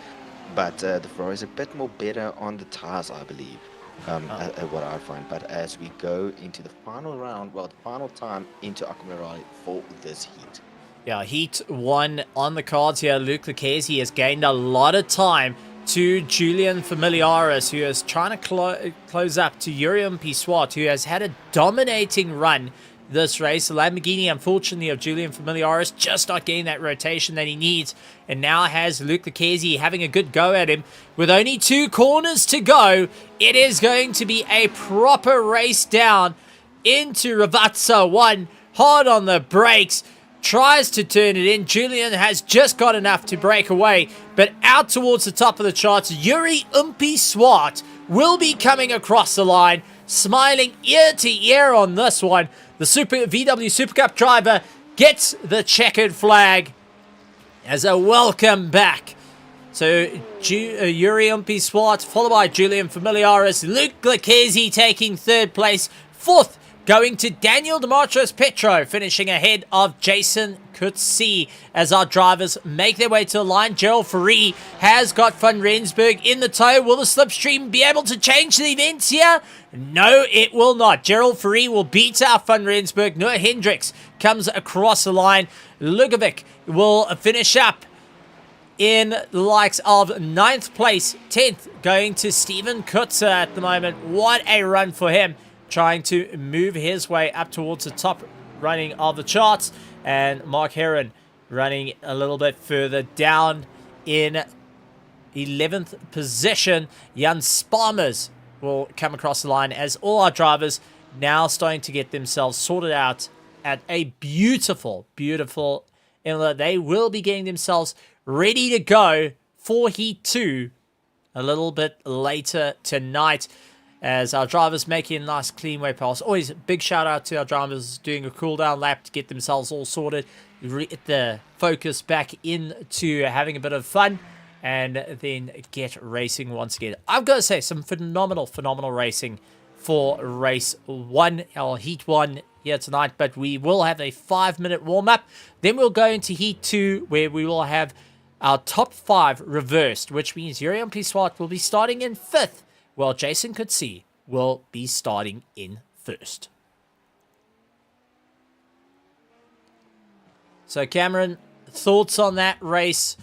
[SPEAKER 2] but the Ferrari is a bit more better on the tires, I believe, what I find. But as we go into the final round, well, the final time into Aquamarali for this heat.
[SPEAKER 1] Yeah, Heat 1 on the cards here. Luke Lucchese has gained a lot of time to Julian Familiaris, who is trying to close up to Yuriam Piswat, who has had a dominating run this race. The Lamborghini, unfortunately, of Julian Familiaris just not getting that rotation that he needs, and now has Luke Lucchese having a good go at him. With only 2 corners to go, it is going to be a proper race down into Ravazza 1. Hard on the brakes. Tries to turn it in. Julian has just got enough to break away, but out towards the top of the charts, Yuri Umpi Swart will be coming across the line, smiling ear to ear on this one. The VW Super Cup driver gets the checkered flag as a welcome back. So Yuri Umpi Swart, followed by Julian Familiaris, Luke Lucchese taking 3rd place, 4th going to Daniel Demetrios Petro, finishing ahead of Jason Coetzee as our drivers make their way to the line. Gerald Ferrari has got Van Rensburg in the tow. Will the slipstream be able to change the events here? No, it will not. Gerald Ferrari will beat out Van Rensburg. Noah Hendricks comes across the line. Lugovic will finish up in the likes of 9th place. 10th going to Steven Coetzee at the moment. What a run for him, trying to move his way up towards the top running of the charts. And Mark Heron running a little bit further down in 11th position. Jan Sparmers will come across the line as all our drivers now starting to get themselves sorted out at a beautiful, beautiful inlet. They will be getting themselves ready to go for Heat 2 a little bit later tonight, as our drivers making a nice clean way past. Always a big shout out to our drivers doing a cool down lap to get themselves all sorted, get the focus back into having a bit of fun, and then get racing once again. I've got to say, some phenomenal racing for race 1, or Heat 1 here tonight, but we will have a 5-minute warm-up. Then we'll go into Heat 2, where we will have our top 5 reversed, which means Yuriam Piswat will be starting in 5th, while Jason Coetzee will be starting in 1st. So Cameron, thoughts on that race?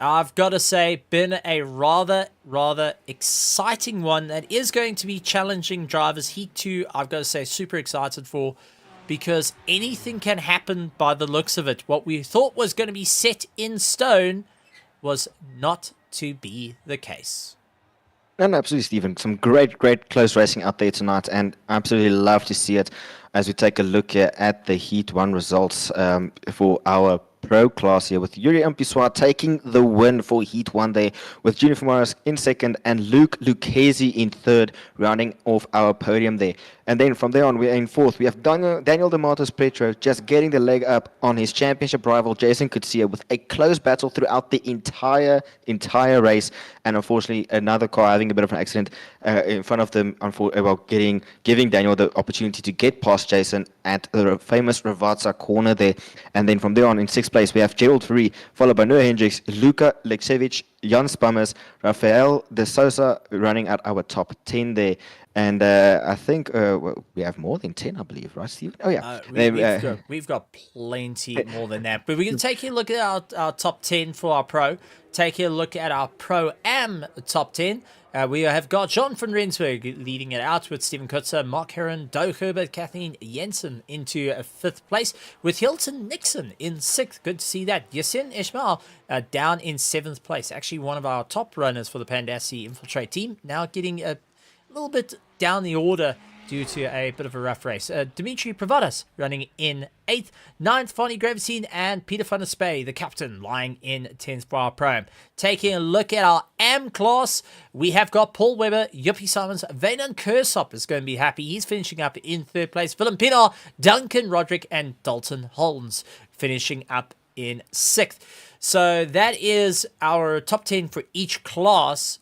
[SPEAKER 1] I've got to say, been a rather exciting one that is going to be challenging drivers. Heat 2, I've got to say, super excited for, because anything can happen by the looks of it. What we thought was going to be set in stone was not to be the case.
[SPEAKER 2] No, absolutely, Stephen. Some great close racing out there tonight, and I absolutely love to see it as we take a look here at the Heat 1 results for our Pro class here, with Yuri Umpiswar taking the win for Heat 1 there, with Junior Fumaras in 2nd and Luke Lucchese in 3rd, rounding off our podium there. And then from there on, we're in 4th. We have Daniel Demetrios Petro just getting the leg up on his championship rival Jason Coetzee, with a close battle throughout the entire race. And unfortunately, another car having a bit of an accident in front of them, giving Daniel the opportunity to get past Jason at the famous Ravazza corner there. And then from there on, in 6th place, we have Gerald Ferrari, followed by Noah Hendricks, Luka Leksevich, Jan Spammers, Rafael de Sousa running at our top 10 there. And I think we have more than 10, I believe, right, Steve? Oh, yeah.
[SPEAKER 1] We've got plenty more than that. But we can take a look at our top 10 for our Pro. Take a look at our Pro-Am top 10. We have got John van Rensburg leading it out with Steven Coetzee, Mark Heron, Doug Herbert, Kathleen Jensen into 5th place, with Hilton Nixon in 6th. Good to see that. Yasin Ishmael down in 7th place. Actually, one of our top runners for the Pandassi Infiltrate team, now getting a little bit down the order due to a bit of a rough race. Dimitri Pravadas running in 8th, 9th, Fonny Gravesine, and Peter van der Spey, the captain, lying in 10th for our Pro. Taking a look at our AM class, we have got Paul Webber, Yuppie Simons, Veynon Kersop is going to be happy. He's finishing up in 3rd place. Willem Pienaar, Duncan Roderick, and Dalton Holmes finishing up in 6th. So that is our top 10 for each class.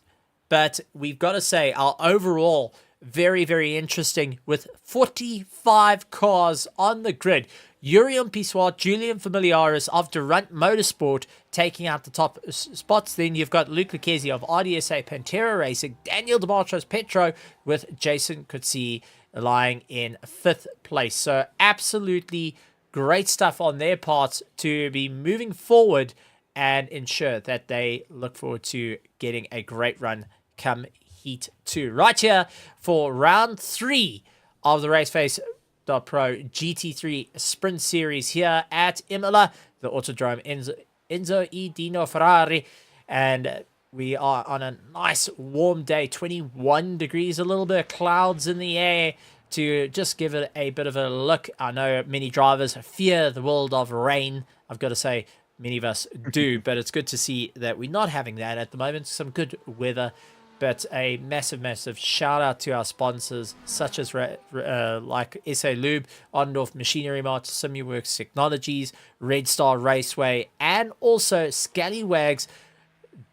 [SPEAKER 1] But we've got to say our overall very, very interesting with 45 cars on the grid. Jurien Pissoir, Julian Familiaris of Durant Motorsport taking out the top spots. Then you've got Luke Lucchesi of RDSA Pantera Racing, Daniel DeMartros Petro with Jason Coetzee lying in 5th place. So absolutely great stuff on their parts to be moving forward and ensure that they look forward to getting a great run come Heat 2. Right here for round 3 of the RaceFace.Pro GT3 Sprint Series here at Imola, the Autodromo Enzo e Dino Ferrari. And we are on a nice warm day, 21 degrees, a little bit of clouds in the air to just give it a bit of a look. I know many drivers fear the world of rain. I've got to say, many of us do, but it's good to see that we're not having that at the moment. Some good weather. But a massive, massive shout out to our sponsors, such as like SA Lube, Ondorf Machinery Mart, SimuWorks Technologies, Red Star Raceway, and also Scallywags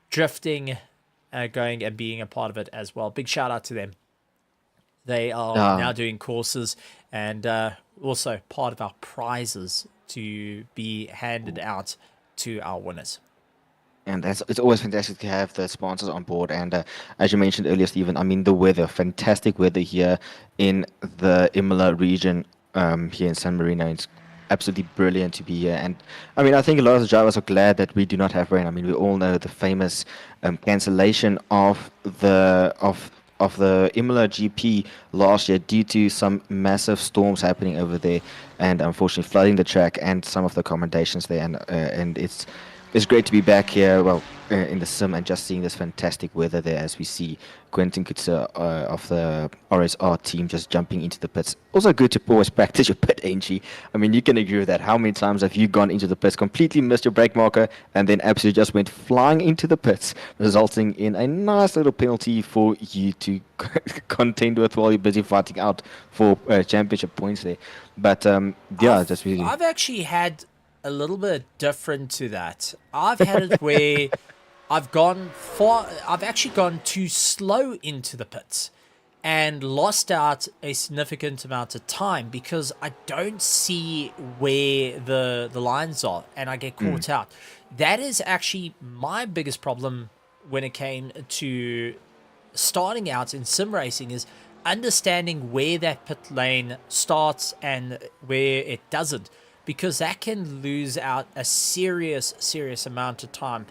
[SPEAKER 1] Drifting, going and being a part of it as well. Big shout out to them. They are now doing courses and also part of our prizes to be handed out to our winners.
[SPEAKER 2] And it's always fantastic to have the sponsors on board. And as you mentioned earlier, Stephen, I mean, the weather, fantastic weather here in the Imola region, here in San Marino. It's absolutely brilliant to be here. And I mean, I think a lot of the drivers are glad that we do not have rain. I mean, we all know the famous cancellation of the Imola GP last year due to some massive storms happening over there, and unfortunately flooding the track and some of the accommodations there. And it's great to be back here, in the sim, and just seeing this fantastic weather there as we see Quentin Coetzee of the RSR team just jumping into the pits. Also good to always practice your pit entry. I mean, you can agree with that. How many times have you gone into the pits, completely missed your brake marker, and then absolutely just went flying into the pits, resulting in a nice little penalty for you to contend with while you're busy fighting out for championship points there. But just really...
[SPEAKER 1] I've actually had a little bit different to that. I've had it where I've actually gone too slow into the pits and lost out a significant amount of time because I don't see where the lines are and I get caught out. That is actually my biggest problem when it came to starting out in sim racing, is understanding where that pit lane starts and where it doesn't, because that can lose out a serious amount of time.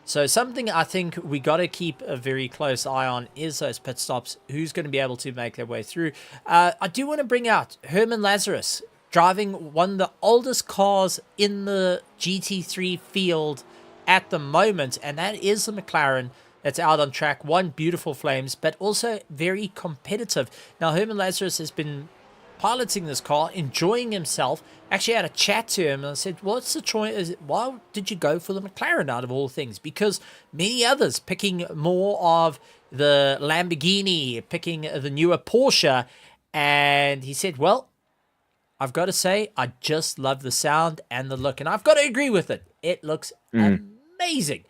[SPEAKER 1] So something I think we got to keep a very close eye on is those pit stops, who's going to be able to make their way through. I do want to bring out Herman Lazarus, driving one of the oldest cars in the GT3 field at the moment, and that is the McLaren that's out on track. One, beautiful flames, but also very competitive. Now, Herman Lazarus has been piloting this car, enjoying himself. Actually had a chat to him and I said, what's the choice? Why did you go for the McLaren out of all things? Because many others picking more of the Lamborghini, picking the newer Porsche. And he said, well, I've got to say, I just love the sound and the look. And I've got to agree with it. It looks amazing.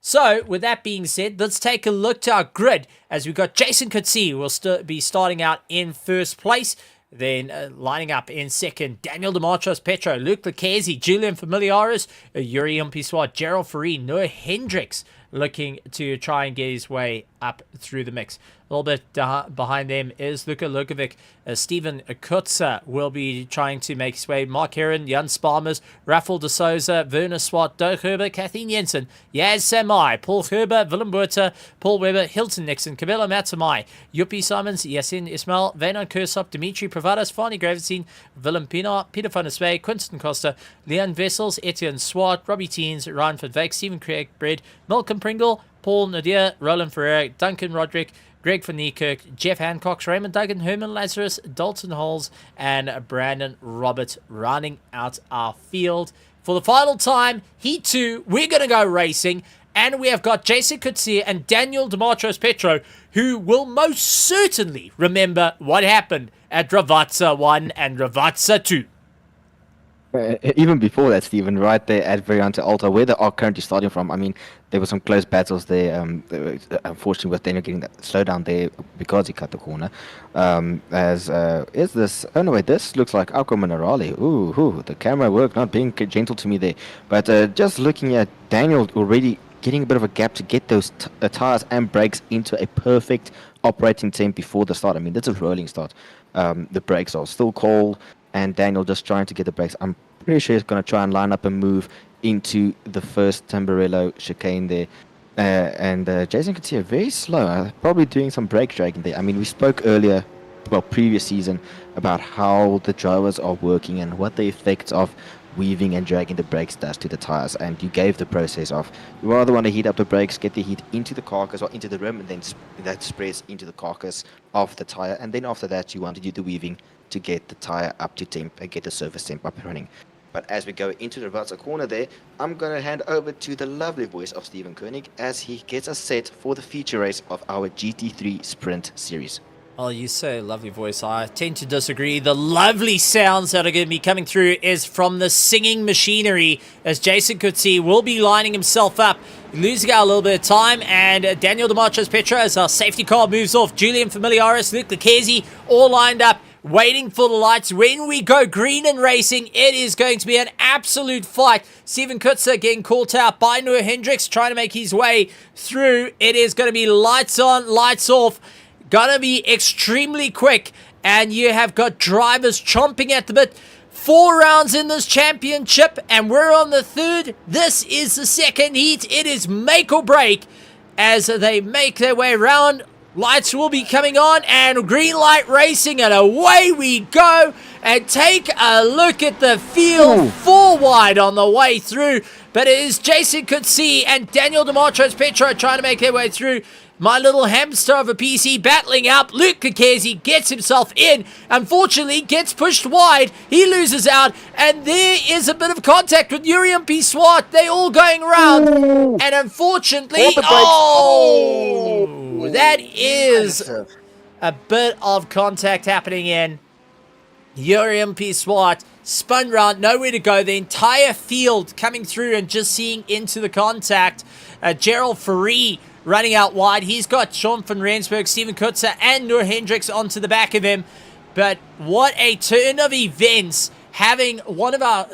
[SPEAKER 1] So, with that being said, let's take a look to our grid as we've got Jason Coetzee will be starting out in 1st place. Then lining up in 2nd, Daniel DeMartros Petro, Luke Lucchesi, Julian Familiaris, Jurien Pissoir, Gerald Ferrari, Noah Hendricks looking to try and get his way up through the mix. A little bit behind them is Luka Lukovic. Steven Coetzee will be trying to make his way. Mark Heron, Jan Sparmers, Rafael de Souza, Werner Swart, Dirk Herber, Kathleen Jensen, Yaz Samai, Paul Herber, Willem Buerter, Paul Webber, Hilton Nixon, Cabello Matamai, Yuppie Simons, Yasin Ismail, Veynon Kersop, Dimitri Pravadas, Fanny Gravesine, Willem Pienaar, Peter van der Spey, Quinton Costa, Leon Vessels, Etienne Swart, Robbie Teens, Ryan Van Veek, Stephen Craig Bread, Malcolm Pringle, Paul Nadir, Roland Ferreira, Duncan Roderick, Greg Van Niekerk, Jeff Hancock, Raymond Duggan, Herman Lazarus, Dalton Holes, and Brandon Robert rounding out our field. For the final time, Heat 2, we're going to go racing. And we have got Jason Coetzee and Daniel Petro, who will most certainly remember what happened at Ravazza 1 and Ravazza 2.
[SPEAKER 3] Even before that, Stephen, right there at Variante Alta, where they are currently starting from, I mean, there were some close battles there. Unfortunately, with Daniel getting that slowdown there because he cut the corner. Is this? Oh no, wait, this looks like Alco Minerale. Ooh, the camera work not being gentle to me there. But just looking at Daniel already getting a bit of a gap to get those tires and brakes into a perfect operating temp before the start. I mean, that's a rolling start. The brakes are still cold, and Daniel just trying to get the brakes. I'm pretty sure he's going to try and line up and move into the first Tamburello chicane there. Jason Coetzee very slow, probably doing some brake dragging there. I mean, we spoke earlier, previous season, about how the drivers are working and what the effects of weaving and dragging the brakes does to the tires, and you gave the process of you rather want to heat up the brakes, get the heat into the carcass or into the rim, and then that spreads into the carcass of the tire, and then after that you want to do the weaving to get the tire up to temp and get the surface temp up and running. But as we go into the Ravazza corner there, I'm going to hand over to the lovely voice of Stephen Koenig as he gets us set for the feature race of our GT3 Sprint Series.
[SPEAKER 1] Oh, you say lovely voice. I tend to disagree. The lovely sounds that are going to be coming through is from the singing machinery, as Jason Coetzee will be lining himself up, losing out a little bit of time, and Daniel Petro as our safety car moves off. Julian Familiaris, Luke Lucchesi, all lined up, waiting for the lights. When we go green and racing, it is going to be an absolute fight. Steven Coetzee getting caught out by Noah Hendricks, trying to make his way through. It is going to be lights on, lights off. Gonna be extremely quick, and you have got drivers chomping at the bit. 4 rounds in this championship, and we're on the 3rd. This is the 2nd heat. It is make or break as they make their way around. Lights will be coming on, and green light racing, and away we go. And take a look at the field, 4 wide on the way through. But it is Jason Coetzee and Daniel Petro trying to make their way through. My little hamster of a PC battling out. Luke Lucchesi gets himself in. Unfortunately, gets pushed wide. He loses out. And there is a bit of contact with Urian P. Swart. They all going around. And unfortunately, that is a bit of contact happening in. Urian P. Swart spun round, nowhere to go. The entire field coming through and just seeing into the contact. Gerald Ferrari running out wide. He's got Sean van Rensburg, Steven Coetzee, and Noor Hendricks onto the back of him. But what a turn of events, having one of our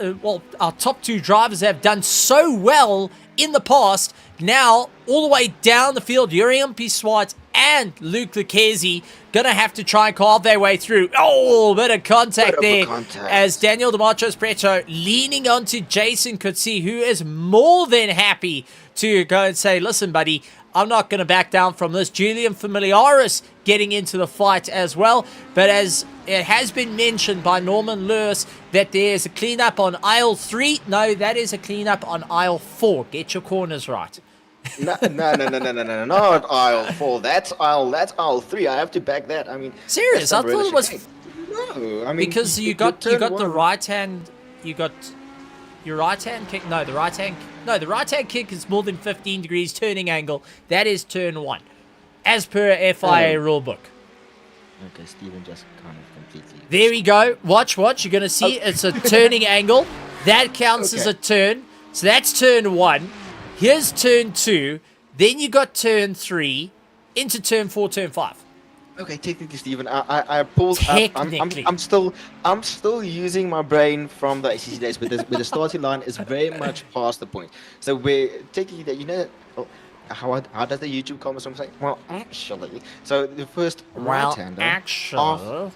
[SPEAKER 1] top 2 drivers have done so well in the past. Now, all the way down the field, Urian P. Swart and Luke Lucchesi gonna have to try and carve their way through. Oh, bit of contact there as Daniel Petro leaning onto Jason Coetzee, who is more than happy to go and say, listen, buddy, I'm not going to back down from this. Julian Familiaris getting into the fight as well. But as it has been mentioned by Norman Lewis that there's a cleanup on aisle 3. No, that is a cleanup on aisle 4. Get your corners right.
[SPEAKER 2] No, not aisle 4. That's aisle 3. I have to back that. I mean,
[SPEAKER 1] serious? I thought it was.
[SPEAKER 2] No, I mean,
[SPEAKER 1] because you got the right hand. You got your right hand kick. No, the right hand. No, the right hand kick is more than 15 degrees turning angle. That is turn 1, as per FIA rulebook.
[SPEAKER 3] Okay, Stephen just kind of completely.
[SPEAKER 1] There we go. Watch. You're going to see it's a turning angle. That counts as a turn. So that's turn 1. Here's turn 2. Then you got turn 3 into turn 4, turn 5.
[SPEAKER 2] Okay, technically, Stephen, I pulled up. I'm still using my brain from the ACC days, but the starting line is very much past the point. So we're taking that, how does the YouTube comments say? Well, actually, so the first right-hander. Actually,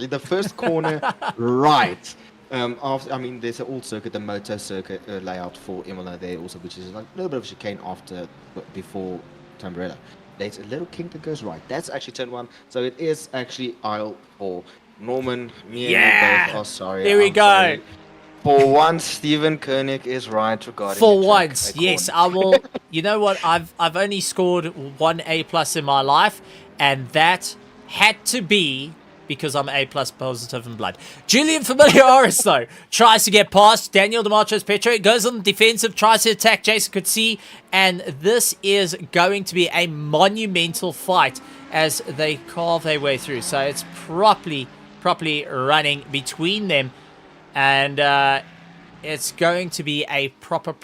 [SPEAKER 2] the first corner right. There's an old circuit, the motor circuit layout for Imola there also, which is like a little bit of chicane before Tamburello. There's a little kink that goes right. That's actually turn 1. So it is actually aisle 4. Norman, me and you both are sorry.
[SPEAKER 1] There we go.
[SPEAKER 2] Sorry.
[SPEAKER 3] For once, Steven Koenig is right regarding
[SPEAKER 1] For
[SPEAKER 3] the track
[SPEAKER 1] once,
[SPEAKER 3] icon.
[SPEAKER 1] yes, I will. You know what? I've only scored 1 A+ in my life, and that had to be because I'm A+ positive in blood. Julian Familiaris, though, tries to get past Daniel Demarchos Petro, goes on the defensive, tries to attack Jason Coetzee, and this is going to be a monumental fight as they carve their way through. So it's properly running between them, and it's going to be a proper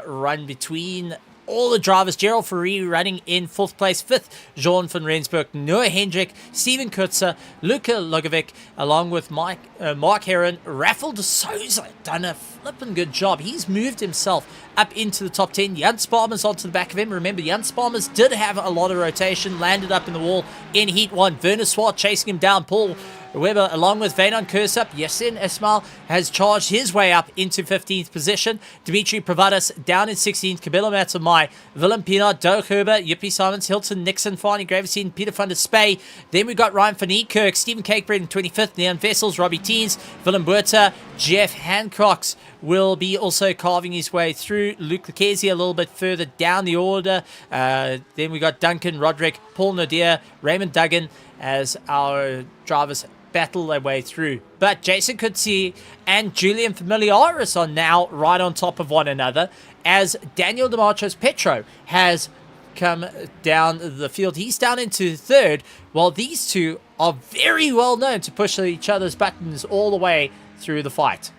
[SPEAKER 1] run between all the drivers. Gerald Ferrari running in 4th place, 5th, Jean van Rensburg, Noah Hendrick, Steven Kutzer, Luca Logovic, along with Mark Heron. Rafael de Souza done a flippin' good job. He's moved himself up into the top 10. Jan Sparmans onto the back of him. Remember, Jan Sparmans did have a lot of rotation, landed up in the wall in Heat 1. Werner Swart chasing him down. Paul Weber, along with Veynon Kursup, Yasin Ismail has charged his way up into 15th position. Dimitri Pravadis down in 16th. Cabello Matamai, Willem Pienaar, Doug Herber, Yippie Simons, Hilton Nixon, Farney Gravestein, Peter van der Spey. Then we've got Ryan van Niekerk, Stephen Cakebread in 25th, Leon Vessels, Robbie Teens, Willem Buerta, Jeff Hancox will be also carving his way through. Luke Lucchesi a little bit further down the order. Then we got Duncan Roderick, Paul Nadir, Raymond Duggan as our drivers battle their way through. But Jason Coetzee and Julian Familiaris are now right on top of one another as Daniel Demarchos Petro has come down the field. He's down into 3rd, while these two are very well known to push each other's buttons all the way through the fight.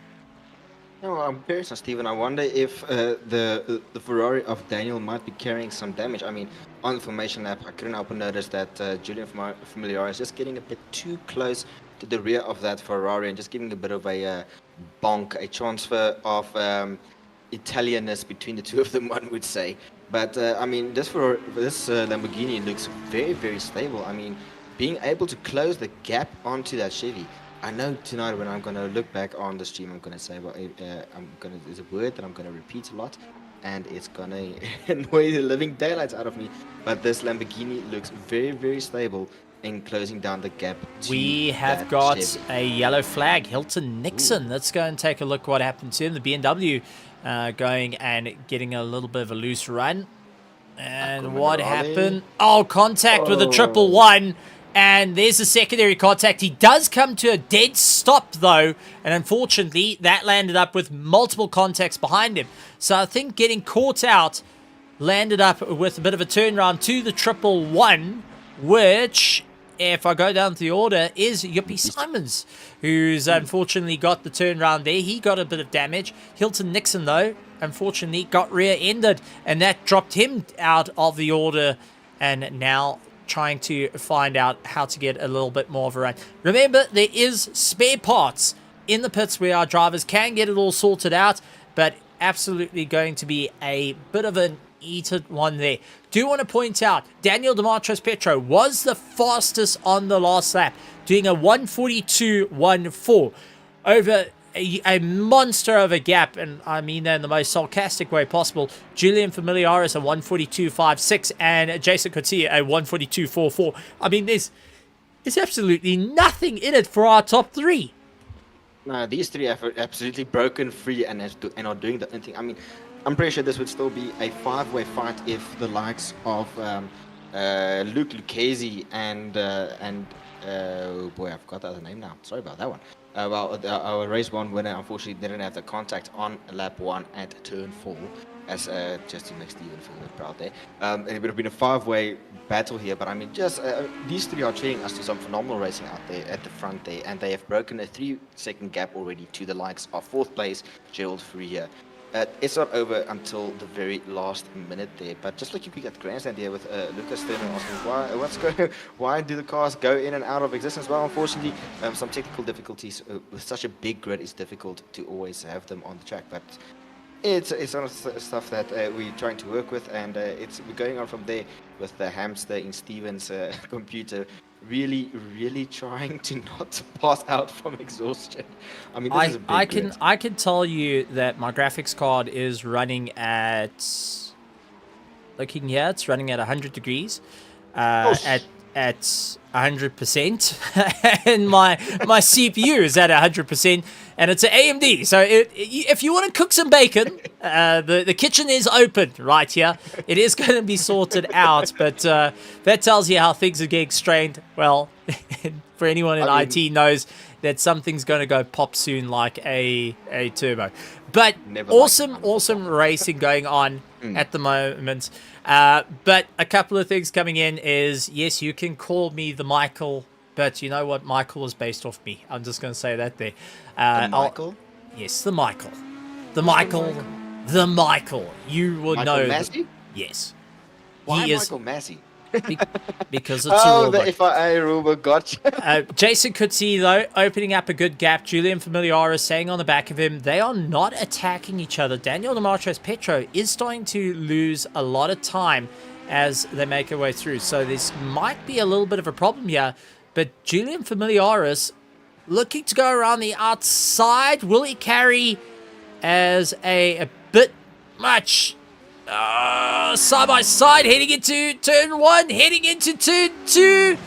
[SPEAKER 3] No, I'm curious, Stephen. I wonder if the Ferrari of Daniel might be carrying some damage. I mean, on the formation lap, I couldn't help but notice that Julian Familiaris is just getting a bit too close to the rear of that Ferrari and just giving a bit of a bonk, a transfer of Italianness between the two of them, one would say. But I mean, this Lamborghini looks very stable. I mean, being able to close the gap onto that Chevy. I know tonight when I'm going to look back on the stream, I'm going to say, there's a word that I'm going to repeat a lot, and it's going to annoy the living daylights out of me. But this Lamborghini looks very stable in closing down the gap.
[SPEAKER 1] We have got a yellow flag, Hilton Nixon. Let's go and take a look what happened to him. The BMW going and getting a little bit of a loose run. And what happened? Oh, contact with a 111. And there's a secondary contact. He does come to a dead stop, though. And unfortunately, that landed up with multiple contacts behind him. So I think getting caught out landed up with a bit of a turnaround to the 111, which, if I go down the order, is Yippie Simons, who's unfortunately got the turnaround there. He got a bit of damage. Hilton Nixon, though, unfortunately got rear-ended. And that dropped him out of the order. And now trying to find out how to get a little bit more of a run. Remember, there is spare parts in the pits where our drivers can get it all sorted out, but absolutely going to be a bit of an heated one there. Do want to point out, Daniel Demarchos Petro was the fastest on the last lap, doing a 1:42.14 over a monster of a gap, and I mean that in the most sarcastic way possible. Julian Familiaris a 1:42.56 and Jason Coetzee a 1:42.44. I mean, there's absolutely nothing in it for our top 3.
[SPEAKER 3] No, these 3 have absolutely broken free and are doing the own thing. I mean, I'm pretty sure this would still be a 5-way fight if the likes of Luke Lucchesi and oh boy, I forgot the other name now. Sorry about that one. Our race 1 winner unfortunately didn't have the contact on lap 1 at turn 4, as just to make Steven feel a bit proud there. It would have been a 5-way battle here, but I mean, just these 3 are treating us to some phenomenal racing out there at the front there, and they have broken a 3-second gap already to the likes of 4th place Gerald Freer. It's not over until the very last minute there, but just like you at grandstand here with Lucas Turner asking why do the cars go in and out of existence? Well, unfortunately, some technical difficulties with such a big grid, it's difficult to always have them on the track, but it's sort of stuff that we're trying to work with, and we're going on from there with the hamster in Steven's computer. Really trying to not pass out from exhaustion. I mean, this is a big grid.
[SPEAKER 1] I can tell you that my graphics card is running at, looking here, it's running at 100 degrees at at 100% and my CPU is at 100%, and it's an AMD. So if you want to cook some bacon, the kitchen is open right here. It is going to be sorted out, but that tells you how things are getting strained. Well, for anyone in IT knows that something's going to go pop soon, like a turbo. But awesome racing going on at the moment. But a couple of things coming in is, yes, you can call me the Michael, but you know what? Michael is based off me. I'm just going to say that there.
[SPEAKER 2] The Michael?
[SPEAKER 1] Yes, the Michael. The Michael. You would
[SPEAKER 2] Michael
[SPEAKER 1] know.
[SPEAKER 2] Massey?
[SPEAKER 1] Yes.
[SPEAKER 2] Why
[SPEAKER 1] He is
[SPEAKER 2] Michael Massey?
[SPEAKER 1] because it's
[SPEAKER 2] Oh,
[SPEAKER 1] a
[SPEAKER 2] the
[SPEAKER 1] robot.
[SPEAKER 2] FIA rule, gotcha.
[SPEAKER 1] Jason Coetzee, though, opening up a good gap. Julian Familiaris saying on the back of him, they are not attacking each other. Daniel Demetrius-Petro is starting to lose a lot of time as they make their way through. So this might be a little bit of a problem here. But Julian Familiaris looking to go around the outside. Will he carry as a bit much? Side by side, heading into turn 1, heading into turn 2.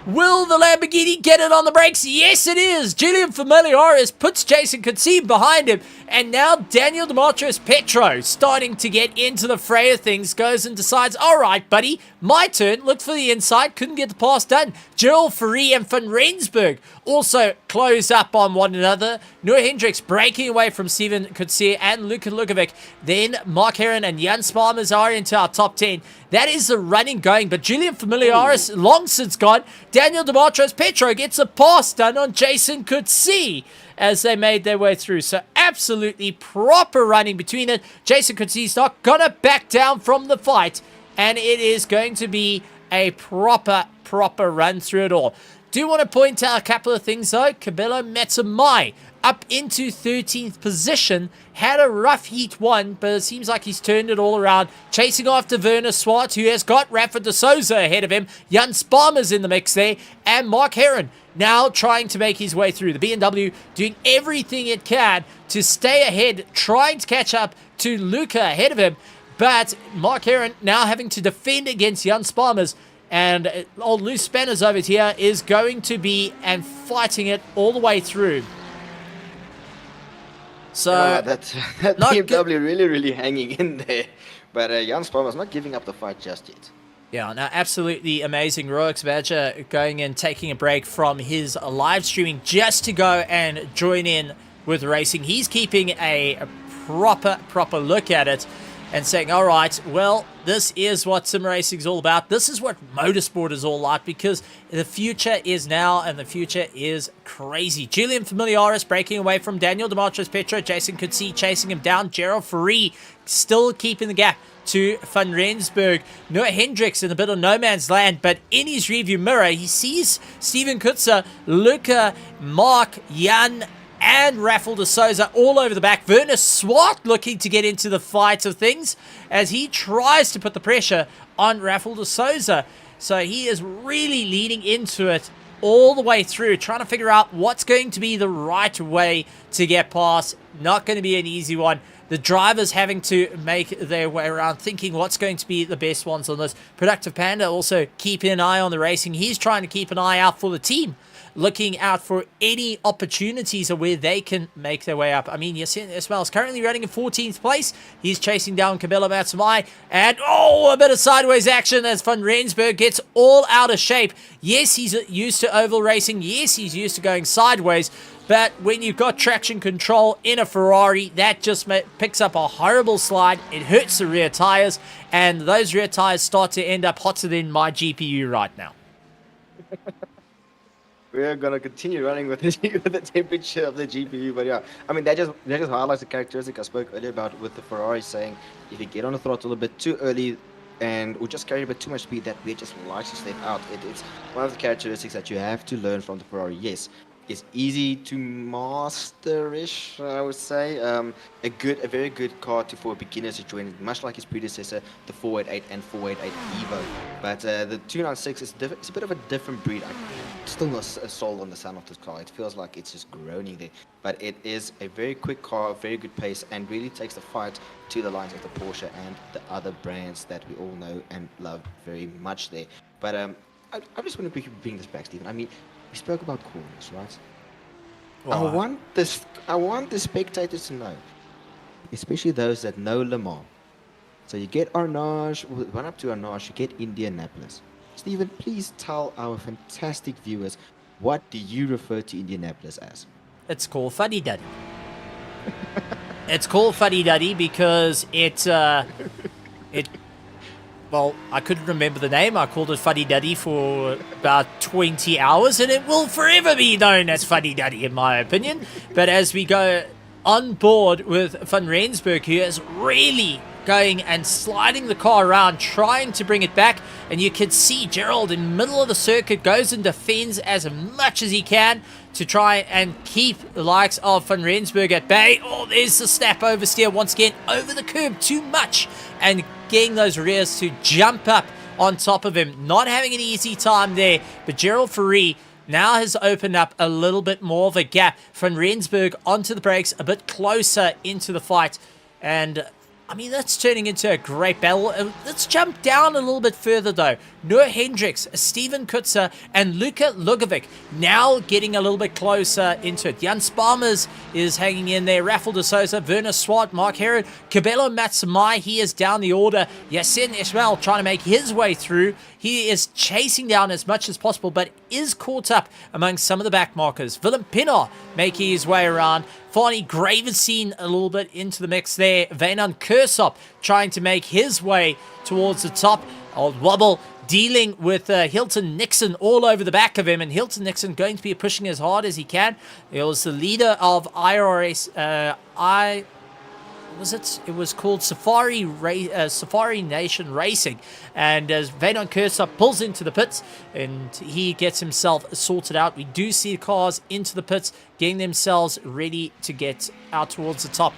[SPEAKER 1] Will the Lamborghini get it on the brakes? Yes, it is. Julian Familiaris puts Jason Coetzee behind him. And now Daniel Demetrius-Petro starting to get into the fray of things. Goes and decides, all right, buddy, my turn. Looked for the inside. Couldn't get the pass done. Gerald Ferrari and Van Rensburg also close up on one another. Noah Hendricks breaking away from Steven Coetzee and Luka Lukovic. Then Mark Heron and Jan Sparmers are into our top 10. That is the running going. But Julian Familiaris, long since gone. Daniel Demetrius-Petro gets a pass done on Jason Coetzee as they made their way through. So absolutely proper running between it. Jason Coetzee's not gonna back down from the fight, and it is going to be a proper run through it all. Do want to point out a couple of things though. Cabello Matsumai up into 13th position. Had a rough heat 1, but it seems like he's turned it all around. Chasing after Werner Swart, who has got Rafa de Souza ahead of him. Jan Sparmers in the mix there. And Mark Heron now trying to make his way through. The BMW doing everything it can to stay ahead, trying to catch up to Luca ahead of him. But Mark Heron now having to defend against Jan Sparmers. And old Loose Spanners over here is going to be and fighting it all the way through. So
[SPEAKER 2] that BMW really hanging in there. But Jan Sparmer's not giving up the fight just yet.
[SPEAKER 1] Yeah, no, absolutely amazing. Roix Badger going in, taking a break from his live streaming just to go and join in with racing. He's keeping a proper look at it and saying, all right, well, this is what sim racing is all about. This is what motorsport is all about, because the future is now and the future is crazy. Julian Familiaris breaking away from Daniel Demetrius-Petro. Jason Coetzee chasing him down. Gerald Ferrari still keeping the gap to Van Rensburg. Noah Hendricks in a bit of no man's land, but in his rearview mirror, he sees Steven Coetzee, Luca, Mark, Jan, and Rafael de Souza all over the back. Werner Swart looking to get into the fight of things as he tries to put the pressure on Rafael de Souza. So he is really leading into it all the way through, trying to figure out what's going to be the right way to get past. Not going to be an easy one. The drivers having to make their way around, thinking what's going to be the best ones on this. Productive Panda also keeping an eye on the racing. He's trying to keep an eye out for the team, looking out for any opportunities of where they can make their way up. I mean, Yasin Ismail is currently running in 14th place. He's chasing down Cabello Matsumai. And, a bit of sideways action as Van Rensburg gets all out of shape. Yes, he's used to oval racing. Yes, he's used to going sideways. But when you've got traction control in a Ferrari, that just picks up a horrible slide. It hurts the rear tires. And those rear tires start to end up hotter than my GPU right now.
[SPEAKER 2] We're gonna continue running with the temperature of the GPU, but yeah, I mean that just highlights the characteristic I spoke earlier about with the Ferrari, saying if you get on the throttle a bit too early or just carry a bit too much speed, that we just likes to step out. It's one of the characteristics that you have to learn from the Ferrari. Yes, it's easy to master-ish, I would say. A very good car for beginners to join, much like his predecessor, the 488 and 488 Evo. But the 296 is it's a bit of a different breed. I'm still not sold on the sound of this car. It feels like it's just groaning there. But it is a very quick car, very good pace, and really takes the fight to the lines of the Porsche and the other brands that we all know and love very much there. But
[SPEAKER 3] I just want to bring this back, Stephen. I mean, we spoke about corners, right?
[SPEAKER 1] Well,
[SPEAKER 3] I want the spectators to know, especially those that know Le Mans. So you get Arnage, run up to Arnage, you get Indianapolis. Stephen, please tell our fantastic viewers, what do you refer to Indianapolis as?
[SPEAKER 1] it's called Fuddy Duddy. It's called Fuddy Duddy because well, I couldn't remember the name. I called it Fuddy Duddy for about 20 hours, and it will forever be known as Fuddy Duddy, in my opinion. But as we go on board with Van Rensburg, who is really going and sliding the car around, trying to bring it back, and you can see Gerald in the middle of the circuit goes and defends as much as he can to try and keep the likes of Van Rensburg at bay. Oh, there's the snap oversteer once again over the curb too much, and getting those rears to jump up on top of him. Not having an easy time there, but Gerald Ferrari now has opened up a little bit more of a gap. Van Rensburg onto the brakes, a bit closer into the fight, and I mean, that's turning into a great battle. Let's jump down a little bit further, though. Noah Hendricks, Steven Kutzer, and Luka Lugovic now getting a little bit closer into it. Jan Sparmers is hanging in there. Rafael de Souza, Werner Swart, Mark Herod, Cabello Matsamai. He is down the order. Yasin Ismail trying to make his way through. He is chasing down as much as possible, but is caught up among some of the back markers. Willem Pinnar making his way around. Farney Graveseen a little bit into the mix there. Vainan Kursop trying to make his way towards the top. Old Wobble dealing with Hilton Nixon all over the back of him, and Hilton Nixon going to be pushing as hard as he can. It was the leader of IRS, it was called Safari Nation Racing, and as Vainan Kursop pulls into the pits and he gets himself sorted out, we do see cars into the pits getting themselves ready to get out towards the top.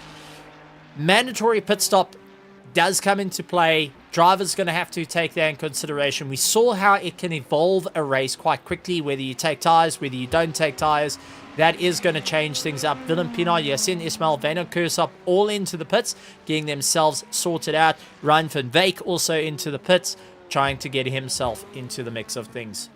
[SPEAKER 1] Mandatory pit stop does come into play. Drivers going to have to take that in consideration. We saw how it can evolve a race quite quickly, whether you take tires, whether you don't take tires. That is going to change things up. Willem Pinnar, Yasin Ismail, Vainan Kursop all into the pits, getting themselves sorted out. Ryan van Wyk also into the pits, trying to get himself into the mix of things.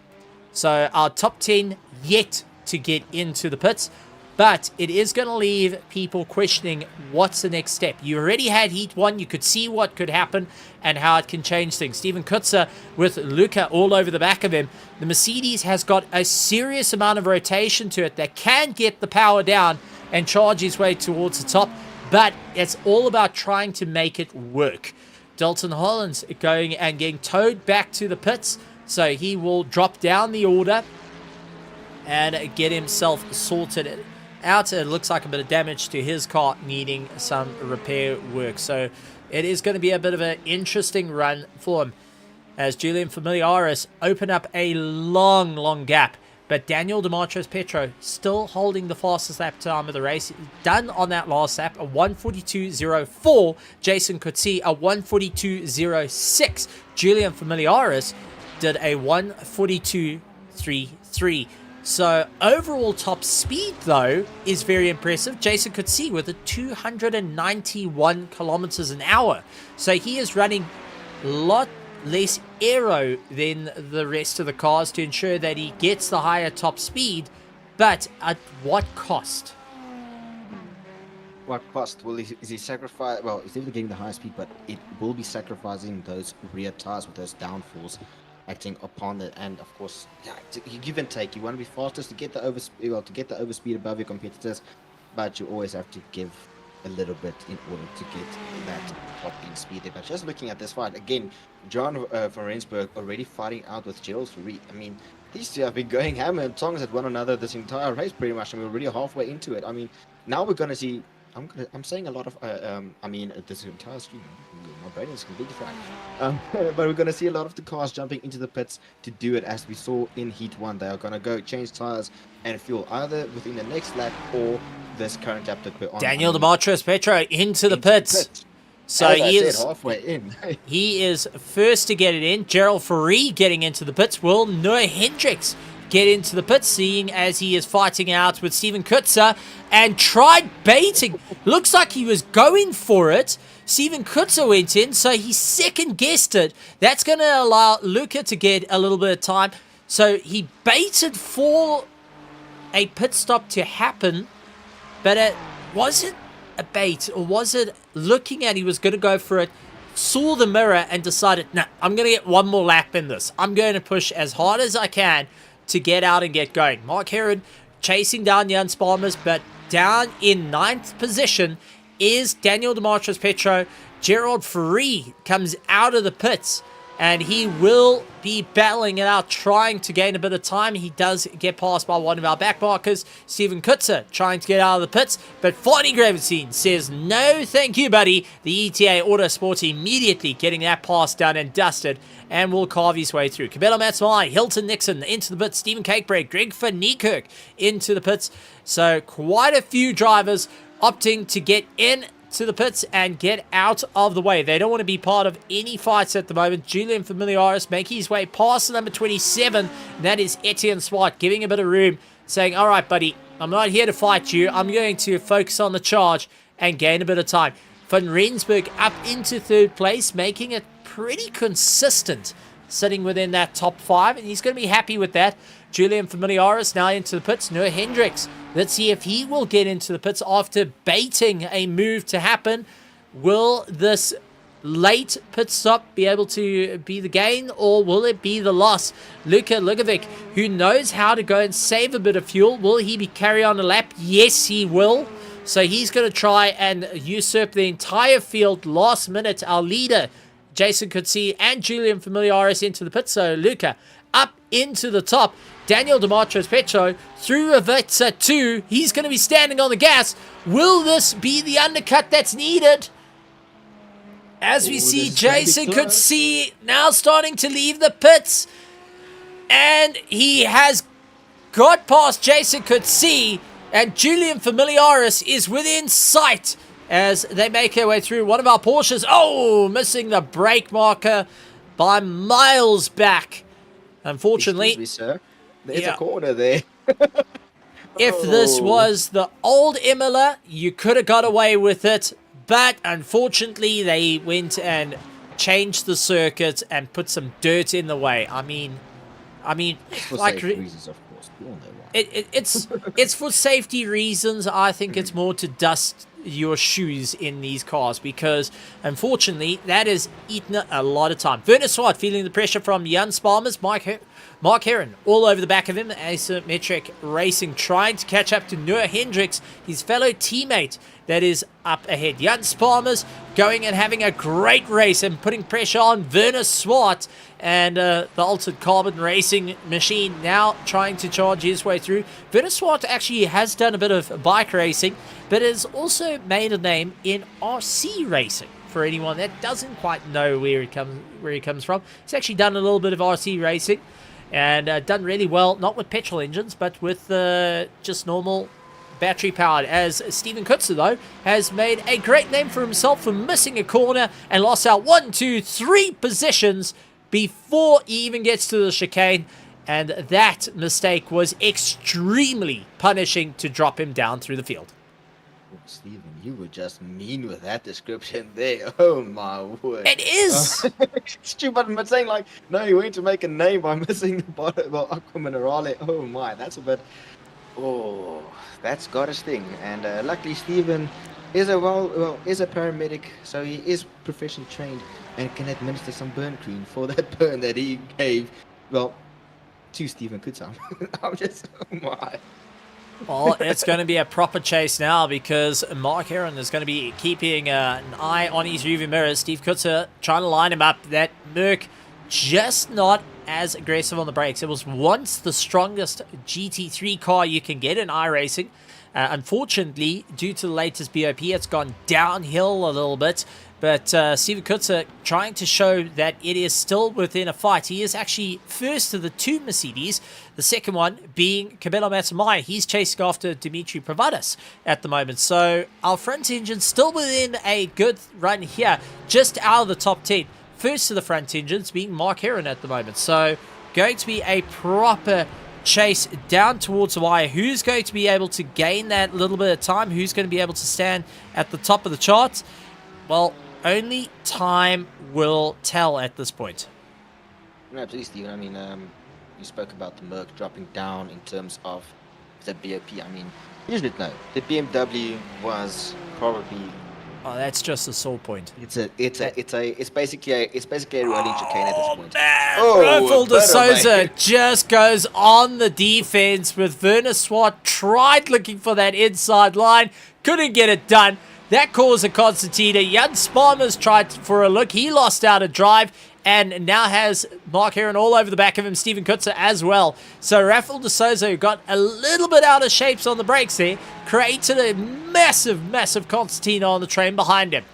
[SPEAKER 1] So our top 10 yet to get into the pits, but it is going to leave people questioning what's the next step. You already had Heat 1. You could see what could happen and how it can change things. Steven Kutzer with Luca all over the back of him. The Mercedes has got a serious amount of rotation to it that can get the power down and charge his way towards the top, but it's all about trying to make it work. Dalton Holland's going and getting towed back to the pits, so he will drop down the order and get himself sorted out. It looks like a bit of damage to his car needing some repair work, so it is going to be a bit of an interesting run for him as Julian Familiaris open up a long gap, but Daniel Demetrius-Petro still holding the fastest lap time of the race, done on that last lap, a 1:42.04. Jason Coetzee a 1:42.06. Julian Familiaris did a 1:42.33. So overall top speed, though, is very impressive. Jason Coetzee with a 291 kilometers an hour. So he is running a lot less aero than the rest of the cars to ensure that he gets the higher top speed. But at what cost?
[SPEAKER 3] What cost? Well, is he sacrifice? Well, he's definitely getting the high speed, but it will be sacrificing those rear tires with those downforce acting upon it, and of course, yeah, you give and take. You want to be fastest to get the overspeed above your competitors, but you always have to give a little bit in order to get that top end speed there. But just looking at this fight again, John van Rensburg already fighting out with Gerald Ferrari. I mean, these two have been going hammer and tongs at one another this entire race pretty much, and we're already halfway into it. I mean, now we're gonna see. I'm saying a lot of this entire stream, my brain is completely fried. But we're gonna see a lot of the cars jumping into the pits to do it, as we saw in Heat 1. They are gonna go change tires and fuel either within the next lap or this current lap that we're on.
[SPEAKER 1] Daniel Demetrius-Petro into the pits. So
[SPEAKER 3] he is halfway in.
[SPEAKER 1] He is first to get it in. Gerald Ferrari getting into the pits. Will Noah Hendricks get into the pits, seeing as he is fighting out with Steven Kutzer and tried baiting. Looks like he was going for it. Steven Kutzer went in, so he second guessed it. That's going to allow Luca to get a little bit of time. So he baited for a pit stop to happen, but was it a bait, or was it looking at he was going to go for it, saw the mirror and decided, nah, I'm going to get one more lap in this. I'm going to push as hard as I can to get out and get going. Mark Heron chasing down Jan Spalmers, but down in 9th position is Daniel Petro. Gerald Ferrari comes out of the pits, and he will be battling it out, trying to gain a bit of time. He does get passed by one of our back markers, Steven Kutzer, trying to get out of the pits. But Fonnie Gravenstein says, no, thank you, buddy. The ETA Autosport immediately getting that pass done and dusted, and will carve his way through. Cabello Matsumai, Hilton Nixon into the pits, Stephen Cakebreak, Greg Van Niekerk into the pits. So quite a few drivers opting to get in to the pits and get out of the way. They don't want to be part of any fights at the moment. Julian Familiaris making his way past the number 27, and that is Etienne Swart, giving a bit of room, saying, all right, buddy, I'm not here to fight you. I'm going to focus on the charge and gain a bit of time. Van Rensburg up into 3rd place, making it pretty consistent, sitting within that top 5, and he's going to be happy with that. Julian Familiaris now into the pits. Noah Hendricks, let's see if he will get into the pits after baiting a move to happen. Will this late pit stop be able to be the gain, or will it be the loss? Luka Lugovic, who knows how to go and save a bit of fuel, will he be carry on a lap? Yes, he will. So he's going to try and usurp the entire field last minute. Our leader, Jason Coetzee, and Julian Familiaris into the pit. So Luca up into the top. Daniel Petro through Rivetta 2. He's going to be standing on the gas. Will this be the undercut that's needed? As we see Jason Coetzee now starting to leave the pits. And he has got past Jason Coetzee. And Julian Familiaris is within sight as they make their way through. One of our Porsches, missing the brake marker by miles back. Unfortunately,
[SPEAKER 2] excuse me, sir. There's a corner there.
[SPEAKER 1] If this was the old Imola, you could have got away with it. But unfortunately, they went and changed the circuit and put some dirt in the way. I mean,
[SPEAKER 3] For
[SPEAKER 1] like
[SPEAKER 3] safe reasons, of course. We all know why.
[SPEAKER 1] it's for safety reasons. I think it's more to dust your shoes in these cars, because unfortunately that has eaten a lot of time. Werner Swart feeling the pressure from Jan Spalmers. Mark Heron all over the back of him. Asymmetric Racing trying to catch up to Noah Hendricks, his fellow teammate that is up ahead. Jan Spalmers going and having a great race and putting pressure on Werner Swart, and the Altered Carbon Racing machine now trying to charge his way through. Werner Swart actually has done a bit of bike racing, but has also made a name in RC racing. For anyone that doesn't quite know where he comes from, he's actually done a little bit of RC racing and done really well, not with petrol engines, but with just normal battery powered. As Steven Kutzer, though, has made a great name for himself for missing a corner and lost out 1, 2, 3 positions before he even gets to the chicane. And that mistake was extremely punishing to drop him down through the field.
[SPEAKER 3] Oh, Stephen, you were just mean with that description there. Oh my word.
[SPEAKER 1] It is!
[SPEAKER 2] Stupid, I'm saying like, no, you went to make a name by missing the bottom of Aqua Minerale. Oh my, that's a bit.
[SPEAKER 3] Oh, that's got a sting. And luckily, Stephen is is a paramedic, so he is professionally trained and can administer some burn cream for that burn that he gave. Well, to Stephen Kutzer. I'm just, oh my.
[SPEAKER 1] Well, it's going to be a proper chase now, because Mark Heron is going to be keeping an eye on his rearview mirror. Steve Kutzer trying to line him up. That Merc just not as aggressive on the brakes. It was once the strongest GT3 car you can get in iRacing. Unfortunately, due to the latest BOP, it's gone downhill a little bit. But Steven Kutzer trying to show that it is still within a fight. He is actually first of the 2 Mercedes, the second one being Cabello Matsumai. He's chasing after Dimitri Pravadas at the moment. So our front engine still within a good run here, just out of the top 10. First of the front engines being Mark Heron at the moment. So going to be a proper chase down towards the wire. Who's going to be able to gain that little bit of time? Who's going to be able to stand at the top of the charts? Well, only time will tell at this point.
[SPEAKER 3] No, absolutely, Stephen. I mean, you spoke about the Merc dropping down in terms of the BOP. I mean, you should know the BMW was probably
[SPEAKER 1] Oh, that's just a sore point.
[SPEAKER 3] it's basically a rolling chicane at this point.
[SPEAKER 1] Man,
[SPEAKER 3] Oh,
[SPEAKER 1] Rafael de
[SPEAKER 3] a bit of a-
[SPEAKER 1] Souza just goes on the defense with Werner Swart. Tried looking for that inside line, couldn't get it done. That caused a concertina. Jan Sparmers tried for a look. He lost out a drive and now has Mark Heron all over the back of him, Steven Kutzer as well. So Rafael de Souza, who got a little bit out of shapes on the brakes there, created a massive concertina on the train behind him.